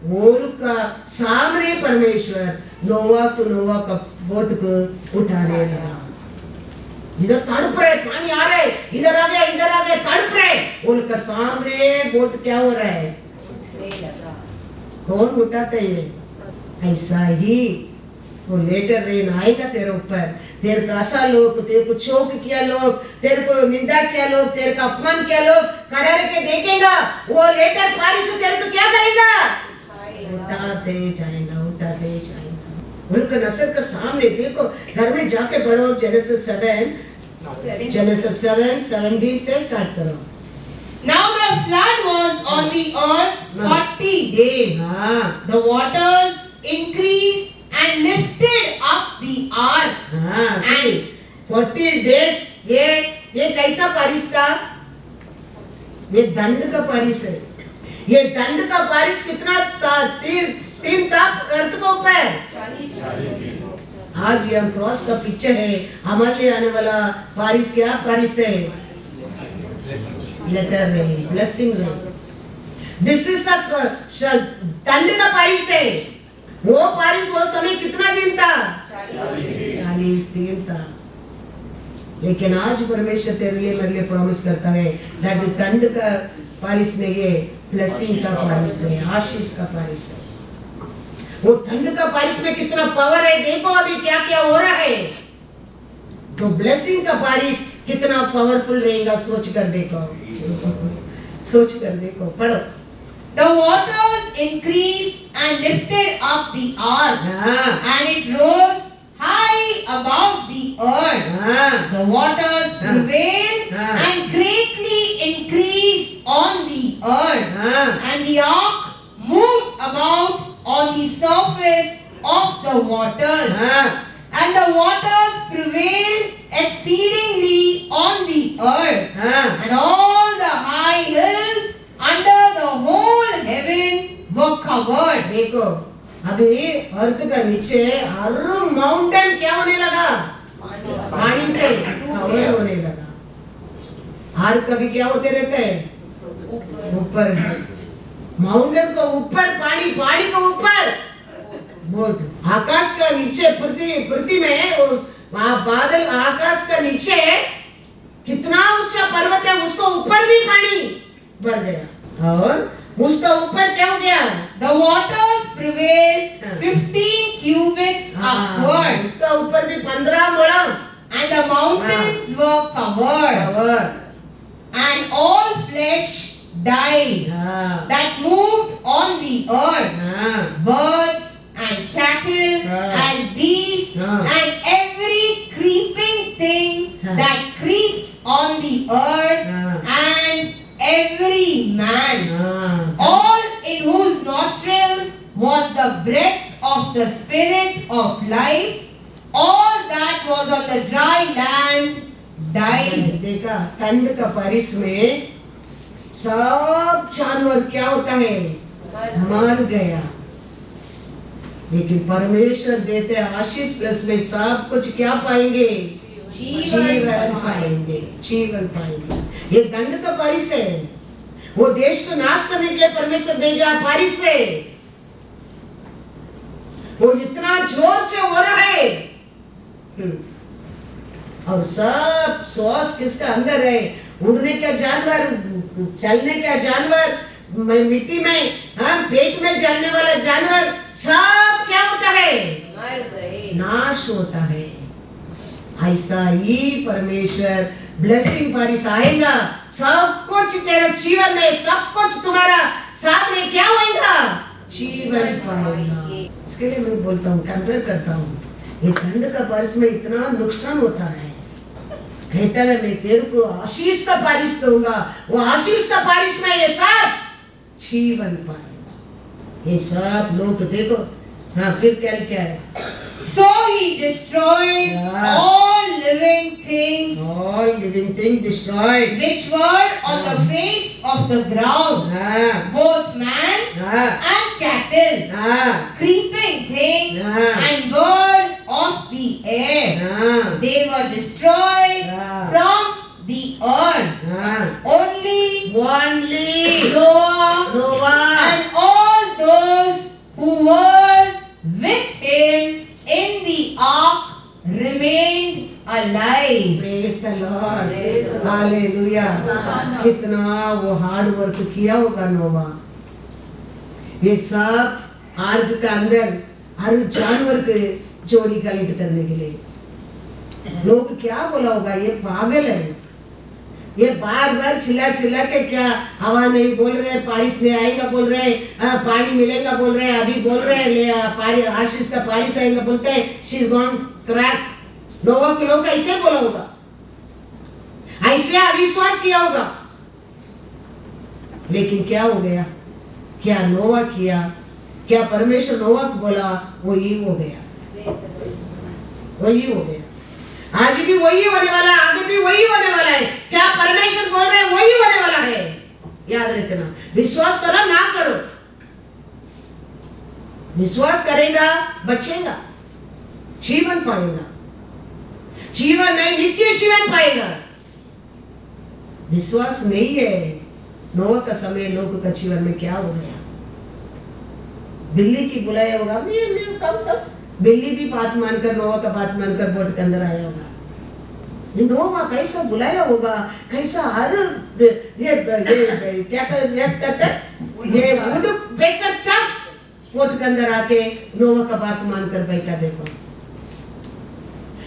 वो का सामने परमेश्वर नोवा का बोट को उठाने लगा। इधर तड़प रहे, पानी आ रहा है, इधर आ गया तड़प रहे। उनका सामने बोट क्या हो रहा है? कौन उठाता है? ऐसा ही वो लेटर रेन आएगा तेरे ऊपर। तेरे का आशा लोग, तेरे को चौक किया लोग, तेरे को निंदा किया लोग, तेरे का अपमान किया लोग, खड़ा रह के देखेगा। वो लेटर बारिश तेरे को क्या करेगा? उठाते जाएगा। उनका नसर का सामने देखो, घर में जाके पढ़ो जेनेसिस 7:17 से स्टार्ट करो। Now the flood was on the earth 40 days. The waters increased and lifted up the ark. And 40 days ये कैसा बारिश था? ये दंड का बारिश है। ये दंड का बारिश कितना? 3 ताप अर्थ को ऊपर। आज ये हम क्रॉस का पिक्चर है, हमारे लिए आने वाला बारिश क्या बारिश है? Latter rain, blessing rain. This is दंड का बारिश है। वो बारिश वो समय कितना दिन था? 40 दिन था। लेकिन आज परमेश्वर तेरे लिए मेरे लिए प्रॉमिस करता है दैट दंड का बारिश नहीं है, ब्लेसिंग का बारिश है, आशीष का बारिश है। वो दंड का बारिश में कितना पावर है देखो अभी क्या क्या हो रहा है। तो ब्लेसिंग का बारिश कितना पावरफुल रहेगा सोच कर देखो, सोच कर देखो, पढ़ो। The waters increased and lifted up the ark, and it rose high above the earth. The waters prevailed and greatly increased on the earth, and the ark moved about on the surface of the waters. and the waters prevailed exceedingly on the earth, हाँ and all the high hills under the whole heaven were covered. देखो अभी अर्थ का नीचे हर mountain क्या होने लगा, पानी से कवर होने लगा। हर कभी क्या होते रहते हैं, ऊपर माउंटेन को ऊपर पानी, पानी को ऊपर बोट, आकाश का नीचे पृथ्वी में उस बादल, आकाश का नीचे कितना ऊंचा पर्वत है, उसको ऊपर भी पानी भर गया और उसका ऊपर क्या हो गया, The waters prevailed 15 cubits upwards, उसका ऊपर भी 15 मुड़म, and the mountains were covered, and all flesh died that moved on the earth, birds and cattle and beasts and every creeping thing that creeps on the earth, and every man, all in whose nostrils was the breath of the spirit of life, all that was on the dry land died. देखा ठंड का बारिश में सब जानवर क्या होता है, मर गया, लेकिन परमेश्वर देते आशीष प्लस में सब कुछ क्या पाएंगे, जीवन पाएंगे, जीवन पाएंगे। ये दंड का बारिश है, वो देश को नाश करने के लिए परमेश्वर भेजा बारिश है, वो इतना जोर से हो रहा है और सब श्वास किसका अंदर है, उड़ने का जानवर, चलने का जानवर, मिट्टी में, पेट में जलने वाला जानवर, सब क्या होता है, नाश होता है। ऐसा ही परमेश्वर ब्लेसिंग बारिश आएगा, सब कुछ तेरे जीवन में, सब कुछ तुम्हारा सामने क्या होगा, जीवन पाएगा। इसके लिए मैं बोलता हूँ, कंपेयर करता हूँ, ये ठंड का बारिश में इतना नुकसान होता है, कहता है मैं तेरे को आशीष का बारिश दूंगा, वो आशीष का बारिश में ये सब जीवन पाएगा। ये सब लोग देखो, हाँ फिर क्या है, So he destroyed all living things, destroyed, which were on the face of the ground, both man and cattle, creeping thing and bird of the air. They were destroyed from the earth. Only Noah and all those who were with him in the ark remained alive. Praise the Lord. Hallelujah. कितना वो hard work किया होगा नोवा, ये सब arc का अंदर हर जानवर के जोड़ी कलेक्ट करने के लिए। लोग क्या बोला होगा, ये पागल है, ये बार बार चिल्ला चिल्ला के क्या हवा नहीं बोल रहे, बारिश नहीं आएगा बोल रहे, पानी मिलेगा बोल रहे, अभी बोल रहे आशीष का बारिश आएगा बोलते हैं, शी इज गॉन क्रैक। नोवा के लोग ऐसे बोला होगा, ऐसे अविश्वास किया होगा, लेकिन क्या हो गया, क्या नोवा किया, क्या परमेश्वर नोवा को बोला, वही हो गया, वही हो गया। आज भी वही होने वाला है, आगे भी वही होने वाला है। क्या परमेश्वर बोल रहे हैं वही होने वाला है, याद रखना। विश्वास करो ना करो, विश्वास करेगा बचेगा, जीवन पाएगा, जीवन नहीं नित्य जीवन पाएगा। विश्वास नहीं है, नोवा का समय लोगों का जीवन में क्या हो गया, बिल्ली की बुलाया होगा, कब बिल्ली भी बात मानकर, नोवा का बात मानकर बोट के अंदर आया होगा। नोवा कैसा बुलाया होगा, कैसा हर ये क्या करते, ये उड़ बेकर तक बोट के अंदर आके नोवा का बात मानकर बैठा। देखो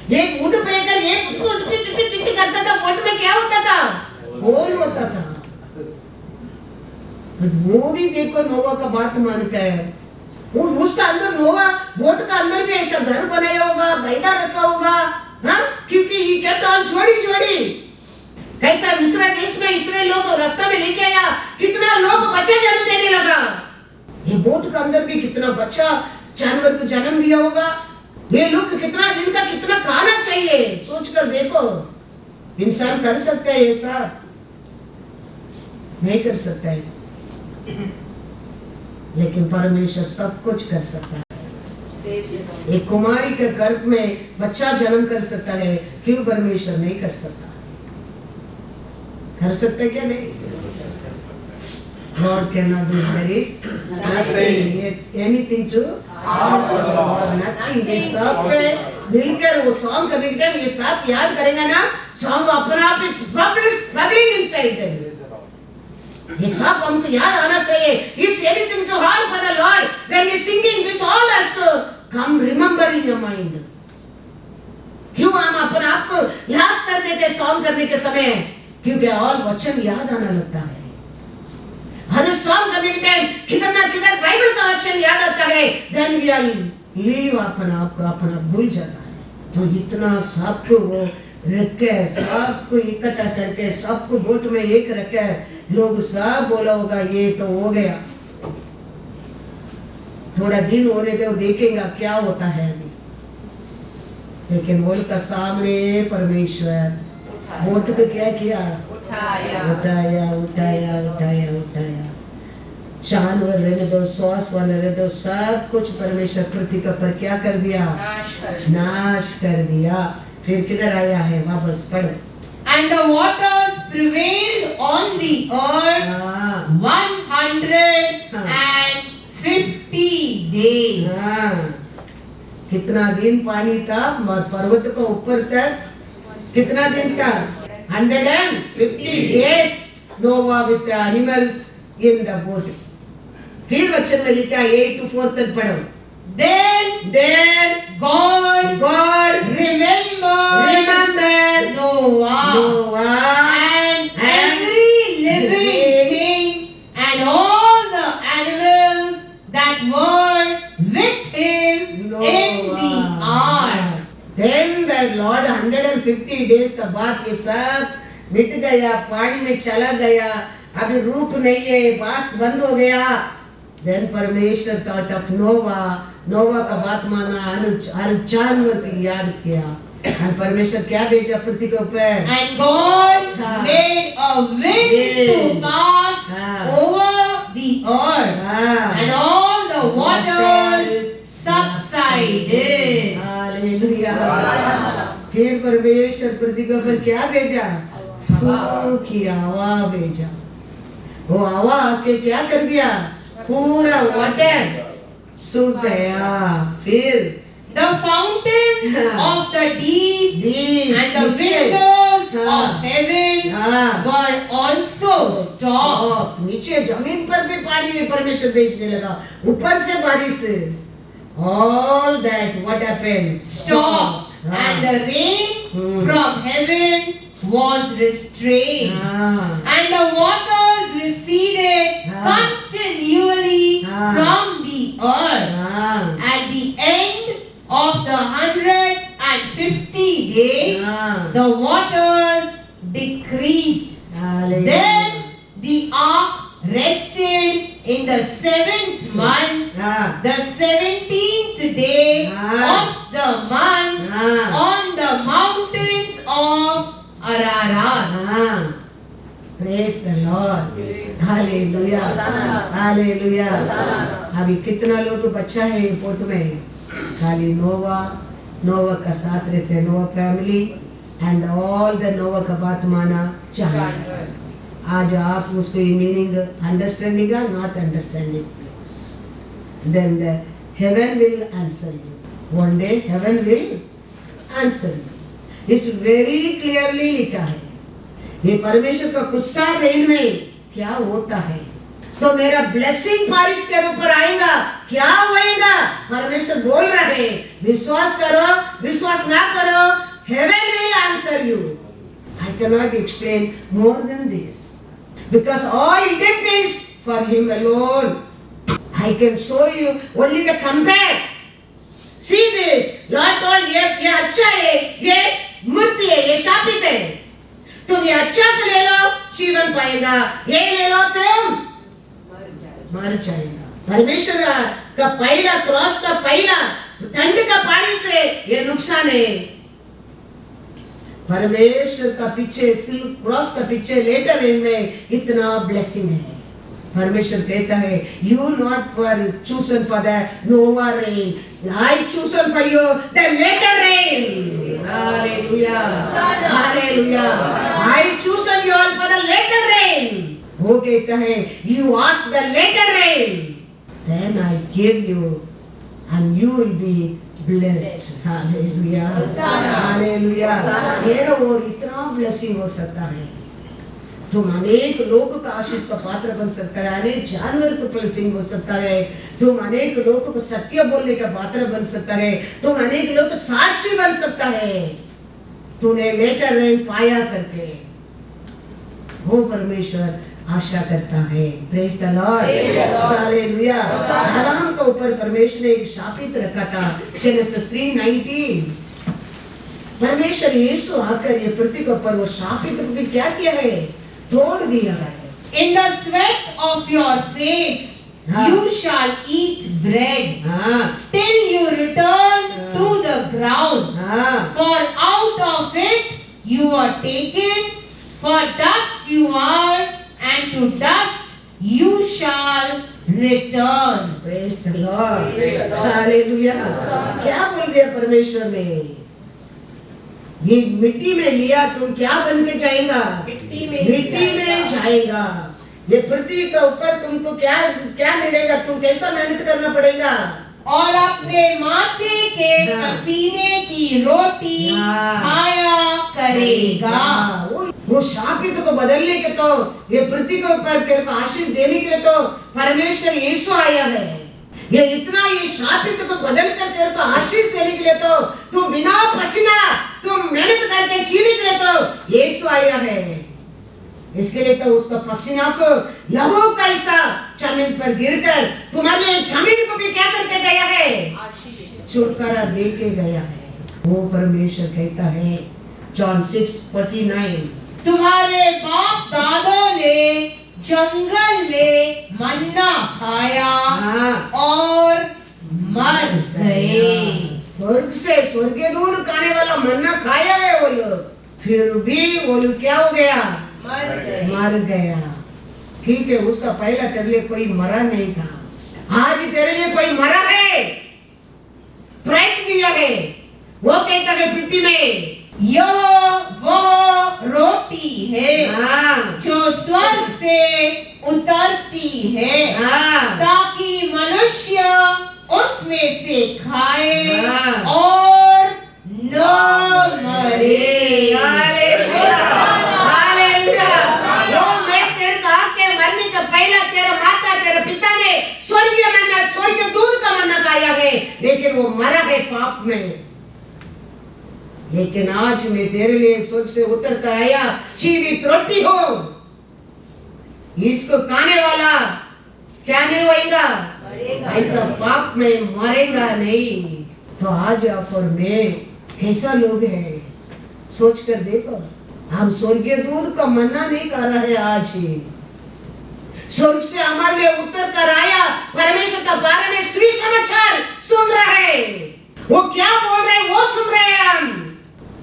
ये उड़ बेकर ये टिक करता था, बोट में क्या होता था, बोल होता था। वो भी देखो नोवा का बात मानकर, वो उसका अंदर नोवा बोट का अंदर भी ऐसा घर बनाया होगा, बैठा रखा होगा, हाँ, क्योंकि ये केप्ट ऑन जोड़ी कैसा मिस्र देश में इस्राएल लोग रास्ता में लेके आया, कितना लोग बच्चा जन्म देने लगा। ये बोट का अंदर भी कितना बच्चा जानवर को जन्म दिया होगा, ये लुक कितना दिन का कितना खाना चाहिए, सोच कर देखो। इंसान कर सकता है ये सब? नहीं कर सकता है, लेकिन परमेश्वर सब कुछ कर सकता है। एक कुमारी के गर्भ में बच्चा जन्म कर सकता है, क्यों परमेश्वर नहीं कर सकता? कर सकता है क्या? नहीं। God cannot do, there is nothing, it's anything to hard for the Lord, nothing। ये सब पे मिलकर वो सॉन्ग करने के टाइम ये सब याद करेंगे ना, सॉन्ग अपना आप it's bubbling inside them। ये सब हमको याद आना चाहिए। It's anything too hard for the Lord। When we singing this, all has to come remember in your mind। क्यों हम अपने आप को लाश कर देते सॉन्ग करने के समय? क्योंकि और वचन याद आना लगता है। हर सॉन्ग करने के टाइम किधर बाइबल का वचन याद आता है, then we are leave अपना आप को अपना भूल जाता है। तो इतना सबको वो रख के, सबको इकट्ठा करके, सबको वोट में एक रख के, लोग सब बोला होगा ये तो हो गया, थोड़ा दिन होने दो, देखेंगे क्या होता है अभी। लेकिन वोल का सामने परमेश्वर वोट को क्या किया? उठाया। जानवर रहने दो, श्वास वाले रहने दो, सब कुछ परमेश्वर पृथ्वी का पर क्या कर दिया? नाश कर दिया। फिर किधर आया है? वापस पढ़ो। And the waters prevailed on the earth 150 days। कितना दिन पानी था पर्वत को ऊपर तक? कितना दिन था? 150 days। Noah with the animals in the boat। फिर वचन में लिखा 8 to 4 तक पढ़ो। Then God remembered Noah and every living thing and all the animals that were with him in the ark। Then the Lord 150 days का बाद ये सब मिट गया, पानी में चला गया, अभी रूप नहीं है, बास बंद हो गया। Then परमेश्वर thought of नोवा का बात माना, हर जानवर की याद किया, और परमेश्वर क्या भेजा पृथ्वी के ऊपर? And God made a wind to pass over the earth, and all the waters subsided। Hallelujah. फिर परमेश्वर पृथ्वी के ऊपर क्या भेजा? की हवा भेजा। वो हवा आके क्या कर दिया? पूरा वाटर सूख गया। फिर the fountains of the deep and the windows of heaven were also stopped। नीचे जमीन पर भी पानी में परमेश्वर भेजने लगा, ऊपर से बारिश। all that what happened? Stopped, and the rain from heaven was restrained, and the waters receded continually from the earth। At the end of the 150 days, the waters decreased। Then the ark rested in the 7th month, the 17th day of the month, on the mountains of Ararat। Praise the Lord। Hallelujah। Hallelujah। अभी कितना लोग तो बच्चा है report में? खाली नोवा का साथ रहते, Noah family and all the Noah का बात माना चाहिए। आज आप उसको मीनिंग अंडरस्टैंडिंग या not understanding, then the heaven will answer you. One day heaven will answer you. इस वेरी क्लियरली लिखा है। ये परमेश्वर का गुस्सा रेन में क्या होता है, तो मेरा ब्लेसिंग बारिश तेरे ऊपर आएगा, क्या होएगा? परमेश्वर बोल रहे हैं, विश्वास करो, विश्वास ना करो, haven will answer you. I cannot explain more than this, because all hidden things for him alone। I can show you only the comeback। See this, Lord told ये अच्छा है, ये मूर्ति है, ये शापित है, तुम ये अच्छा को ले लो, जीवन पाएगा, ये ले लो तुम मर जाएगा। परमेश्वर का पहला क्रॉस का पहला ठंड का पानी से ये नुकसान है। परमेश्वर का पीछे सिल्क क्रॉस का पीछे लेटर में इतना ब्लेसिंग है। परमेश्वर कहता है you not for chosen for the Noah rain, I chosen for you the latter rain. Hallelujah hallelujah, I chosen you all for the latter rain. वो कहता है you ask the latter rain, then I give you and you will be blessed. Hallelujah hallelujah। तेरा और इतना blessing हो सकता है, तुम अनेक लोगों का आशीष का पात्र बन सकता है, अनेक जानवर को ब्लेसिंग हो सकता है, तुम अनेक लोगों को सत्य बोलने का पात्र बन सकता है, तुम अनेक लोगों का साक्षी बन सकता है। तूने लेटर रैंक पाया करके वो परमेश्वर आशा करता है। Praise the Lord hallelujah. आदम के ऊपर परमेश्वर ने एक शापित रखा था, जेनेसिस 3:19। परमेश्वर यीशु आकर ये पृथ्वी के ऊपर वो शापित भी क्या किया है, तोड़ दिया है। In the sweat of your face you shall eat bread till you return to the ground, for out of it you are taken, for dust you are and to dust you shall return. Praise the Lord hallelujah। क्या बोल दिया परमेश्वर ने, ये मिट्टी में लिया तुम क्या बन के जाएगा, मिट्टी में जाएगा। ये पृथ्वी के ऊपर तुमको क्या क्या मिलेगा, तुम कैसा मेहनत करना पड़ेगा, और अपने माथे के पसीने की रोटी खाया करेगा। वो शापित को बदलने के तो ये पृथ्वी के ऊपर तेरे को आशीष देने के लिए तो परमेश्वर यीशु आया है। ये इतना ये शापित को बदल कर तेरे को आशीष देने के लिए तो तू बिना पसीना तुम मेहनत करके जीने के लिए तो यीशु आया है। इसके लिए तो उसका पसीना को लहू कैसा जमीन पर गिरकर तुम्हारे जमीन को भी क्या करके गया है, छुटकारा दे के गया है। वो परमेश्वर कहता है जॉन 6:49, तुम्हारे बाप दादा ने जंगल में मन्ना खाया और मर गए। स्वर्ग से स्वर्गीय दूध खाने वाला मन्ना खाया है वो लोग, फिर भी वो लोग क्या हो गया, मर गया। ठीक है, उसका पहला तेरे लिए कोई मरा नहीं था, आज तेरे लिए कोई मरा है, प्राइस दिया है। वो कहता है 50 में यह वह रोटी है जो स्वर्ग से उतरती है, ताकि मनुष्य उसमें से खाए और न मरे। मरने का पहला तेरा माता तेरा पिता ने स्वर्गीय मन्ना स्वर्गीय दूध का मन्ना खाया है, लेकिन वो मरा है पाप में। लेकिन आज मैं तेरे लिए स्वर्ग से उतर कर आया जीवित रोटी हो, इसको खाने वाला क्या नहीं होएगा, ऐसा पाप में मरेगा नहीं। तो आज आप और मैं कैसा लोग हैं, सोच कर देखो। हम स्वर्गीय दूध का मन्ना नहीं खा रहा है, आज ही स्वर्ग से हमारे लिए उतर कर आया परमेश्वर का बारे में सुसमाचार सुन रहे हैं। वो क्या बोल रहे हैं वो सुन रहे हैं हम,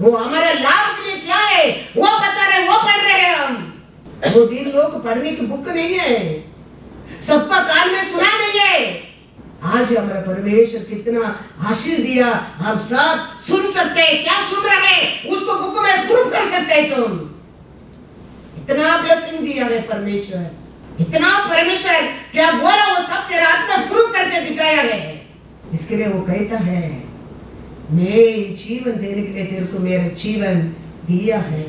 वो हमारे लाभ के लिए क्या है वो बता रहे, वो पढ़ रहे हैं हम। वो दिन लोग पढ़ने की बुक नहीं है, सबका कान में सुना नहीं है। आज हमारा परमेश्वर कितना आशीष दिया, हम सब सुन सकते हैं। क्या सुन रहे हैं उसको बुक में प्रूफ कर सकते हैं तुम। इतना ब्लेसिंग दिया है परमेश्वर, इतना परमेश्वर क्या बोला वो सब तेरे हाथ में प्रूफ करके दिखाया है। इसके लिए वो कहता है मैं जीवन देने के लिए तेरे को मेरा जीवन दिया है।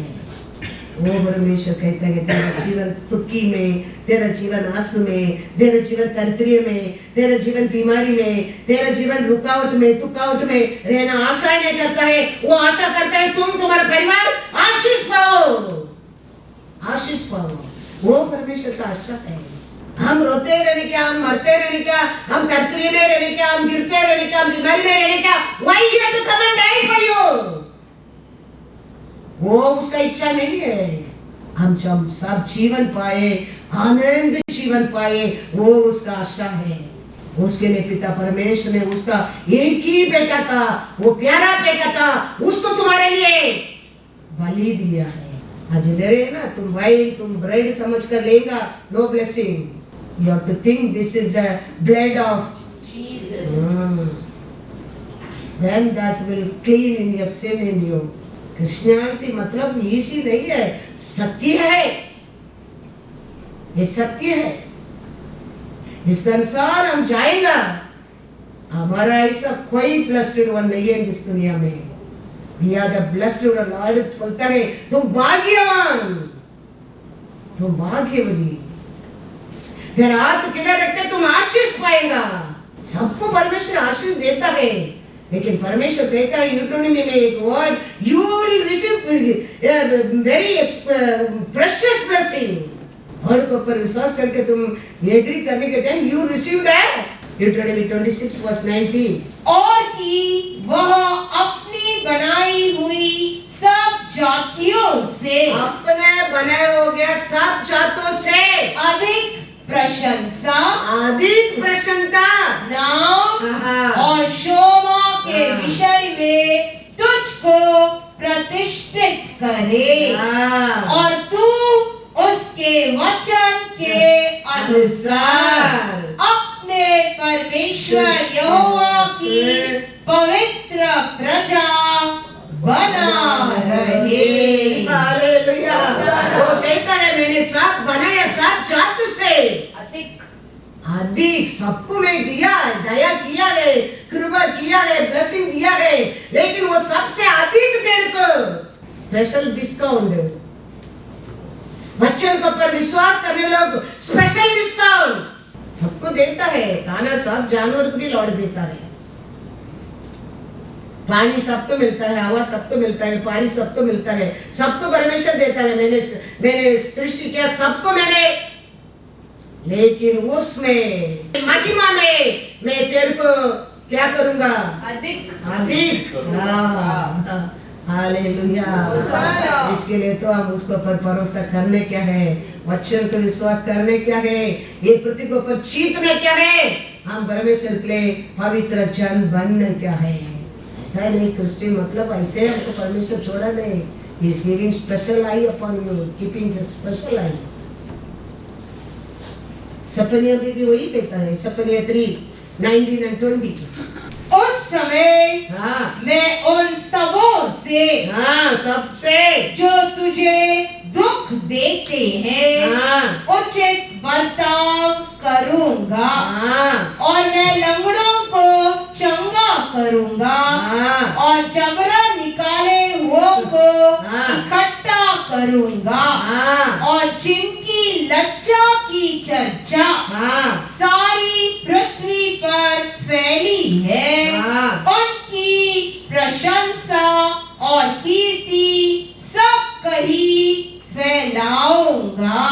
वो परमेश्वर कहता है तेरा जीवन सुखी में, तेरा जीवन आंसू में, तेरा जीवन तरतरी में, तेरा जीवन बीमारी में, तेरा जीवन रुकावट में तुकावट में रहना आशा नहीं करता है। वो आशा करता है तुम तुम्हारा परिवार आशीष पाओ, आशीष पाओ। वो परमेश्वर का आशा है। हम रोते रहने क्या, हम मरते रहने क्या, हम तरतरी में रहने क्या, हम गिरते रहने क्या, हम बीमारी में रहने क्या, why you have to come and die for you? वो उसका इच्छा नहीं है। हम जब सब जीवन पाए, आनंद जीवन पाए, वो उसका आशा है। उसके लिए पिता परमेश्वर ने उसका एक ही बेटा था, वो प्यारा बेटा था, उसको तुम्हारे लिए बलि दिया है। आज ले रहे ना तुम वाइन, तुम ब्रेड समझ कर लेगा, no blessing. You have to think this is the blood of Jesus, then that will clean in your sin in you. Christianity मतलब इसी नहीं है, सत्य है, ये सत्य है, इसके अनुसार हम जाएगा। हमारा ऐसा कोई ब्लेस्ड वन नहीं है इस दुनिया में। We are the blessed of the Lord बोलता है तुम भाग्यवान, तुम भाग्यवती। तेरा हाथ किधर रखते तुम आशीष पाएगा। सबको परमेश्वर आशीष देता है, लेकिन परमेश्वर कहता है यूटोनमी में एक word, you will receive very precious blessing. Word के ऊपर विश्वास करके तुम एग्री करने के time you receive that. Deuteronomy 26 verse 19, और कि वह अपनी बनाई हुई सब जातियों से, अपने बनाए हो गया सब जातों से अधिक प्रशंसा, अधिक प्रसन्नता, नाम और शोभा के विषय में तुझको प्रतिष्ठित करे, और तू उसके वचन के अनुसार अपने परमेश्वर यहोवा की पवित्र प्रजा बना रहे। हालेलुया। वो कहता है मैंने सब बनाया सब जात से अधिक सबको मैं दिया है, दया किया है, कृपा किया है, ब्लेसिंग दिया है, लेकिन वो सबसे अधिक तेरे को स्पेशल डिस्काउंट, बच्चों के ऊपर विश्वास करने लोग स्पेशल डिस्काउंट सबको देता है। खाना सब जानवर को भी लौट देता है, पानी सबको मिलता है, हवा सबको मिलता है, पानी सबको मिलता है, सबको परमेश्वर देता है। मैंने दृष्टि किया सबको मैंने, लेकिन उसमें महिमा में मैं तेरे को क्या करूंगा? अधिक। हालेलुया। इसके लिए तो हम उसको पर भरोसा करने क्या है, वचन को विश्वास करने क्या है, ये पृथ्वी को पर जीतने क्या है, हम परमेश्वर के लिए पवित्र जन बनने क्या है। ऐसा नहीं क्रिश्चियन मतलब ऐसे हमको परमेश्वर छोड़ा नहीं, he is giving special eye upon you, keeping the special eye। सपनिया भी वही कहता है, सपनिया 3:19 and 20। उस समय मैं उन सबों से, सबसे जो तुझे दुख देते हैं उचित बर्ताव करूंगा, और मैं लंगड़ों को चंगा करूंगा, और जबरा निकाले हुओं को इकट्ठा करूंगा, और जिनकी लज्जा की चर्चा सारी पृथ्वी पर फैली है उनकी प्रशंसा और कीर्ति सब कहीं फैलाऊंगा।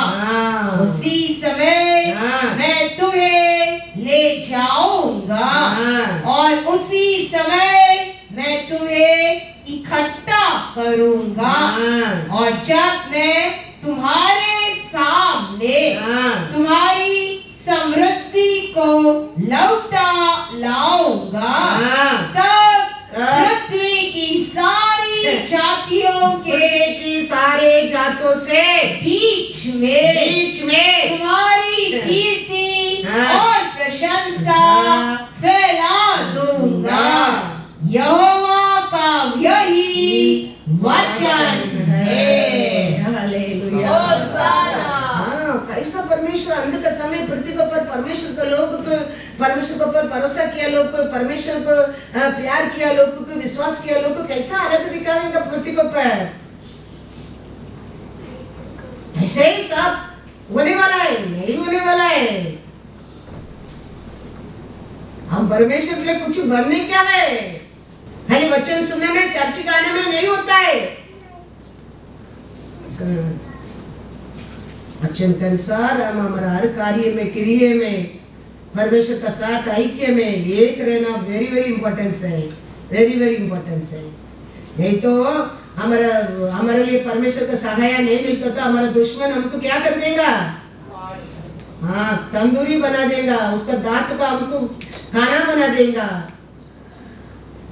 उसी समय मैं तुम्हें ले जाऊंगा, और उसी समय मैं तुम्हें इकट्ठा करूंगा, और जब मैं तुम्हारे सामने तुम्हारी समृद्धि को लौटा लाऊंगा, तब पृथ्वी की सारी जातियों के सारे जातों से बीच में तुम्हारी कीर्ति और प्रशंसा फैला दूंगा। यहोवा का यही वचन है। हालेलुया। कैसा परमेश्वर अंत के समय पृथ्वी के ऊपर परमेश्वर के लोग को, परमेश्वर के ऊपर भरोसा किया लोग को, परमेश्वर को प्यार किया लोग को, विश्वास किया लोग को, कैसा अलग दिखाएगा पृथ्वी के ऊपर। ऐसे ही सब होने वाला है, नहीं होने वाला है। हम परमेश्वर के लिए कुछ बनने क्या है, खाली वचन सुनने में, चर्च गाने में नहीं होता है। वचन के अनुसार हम हमारा हर कार्य में, क्रिया में परमेश्वर का साथ ऐक्य में एक रहना वेरी वेरी इंपॉर्टेंस है, वेरी वेरी इंपॉर्टेंस है। नहीं तो हमारे लिए परमेश्वर का सहाय नहीं मिलता तो हमारा दुश्मन हमको क्या कर देगा? हाँ तंदूरी बना देगा, उसका दांत का हमको खाना बना देगा।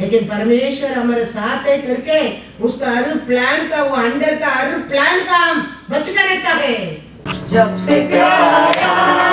लेकिन परमेश्वर हमारे साथ है करके उसका हर प्लान का, वो अंडर का हर प्लान का हम बच कर रहता है। जब से प्यार आया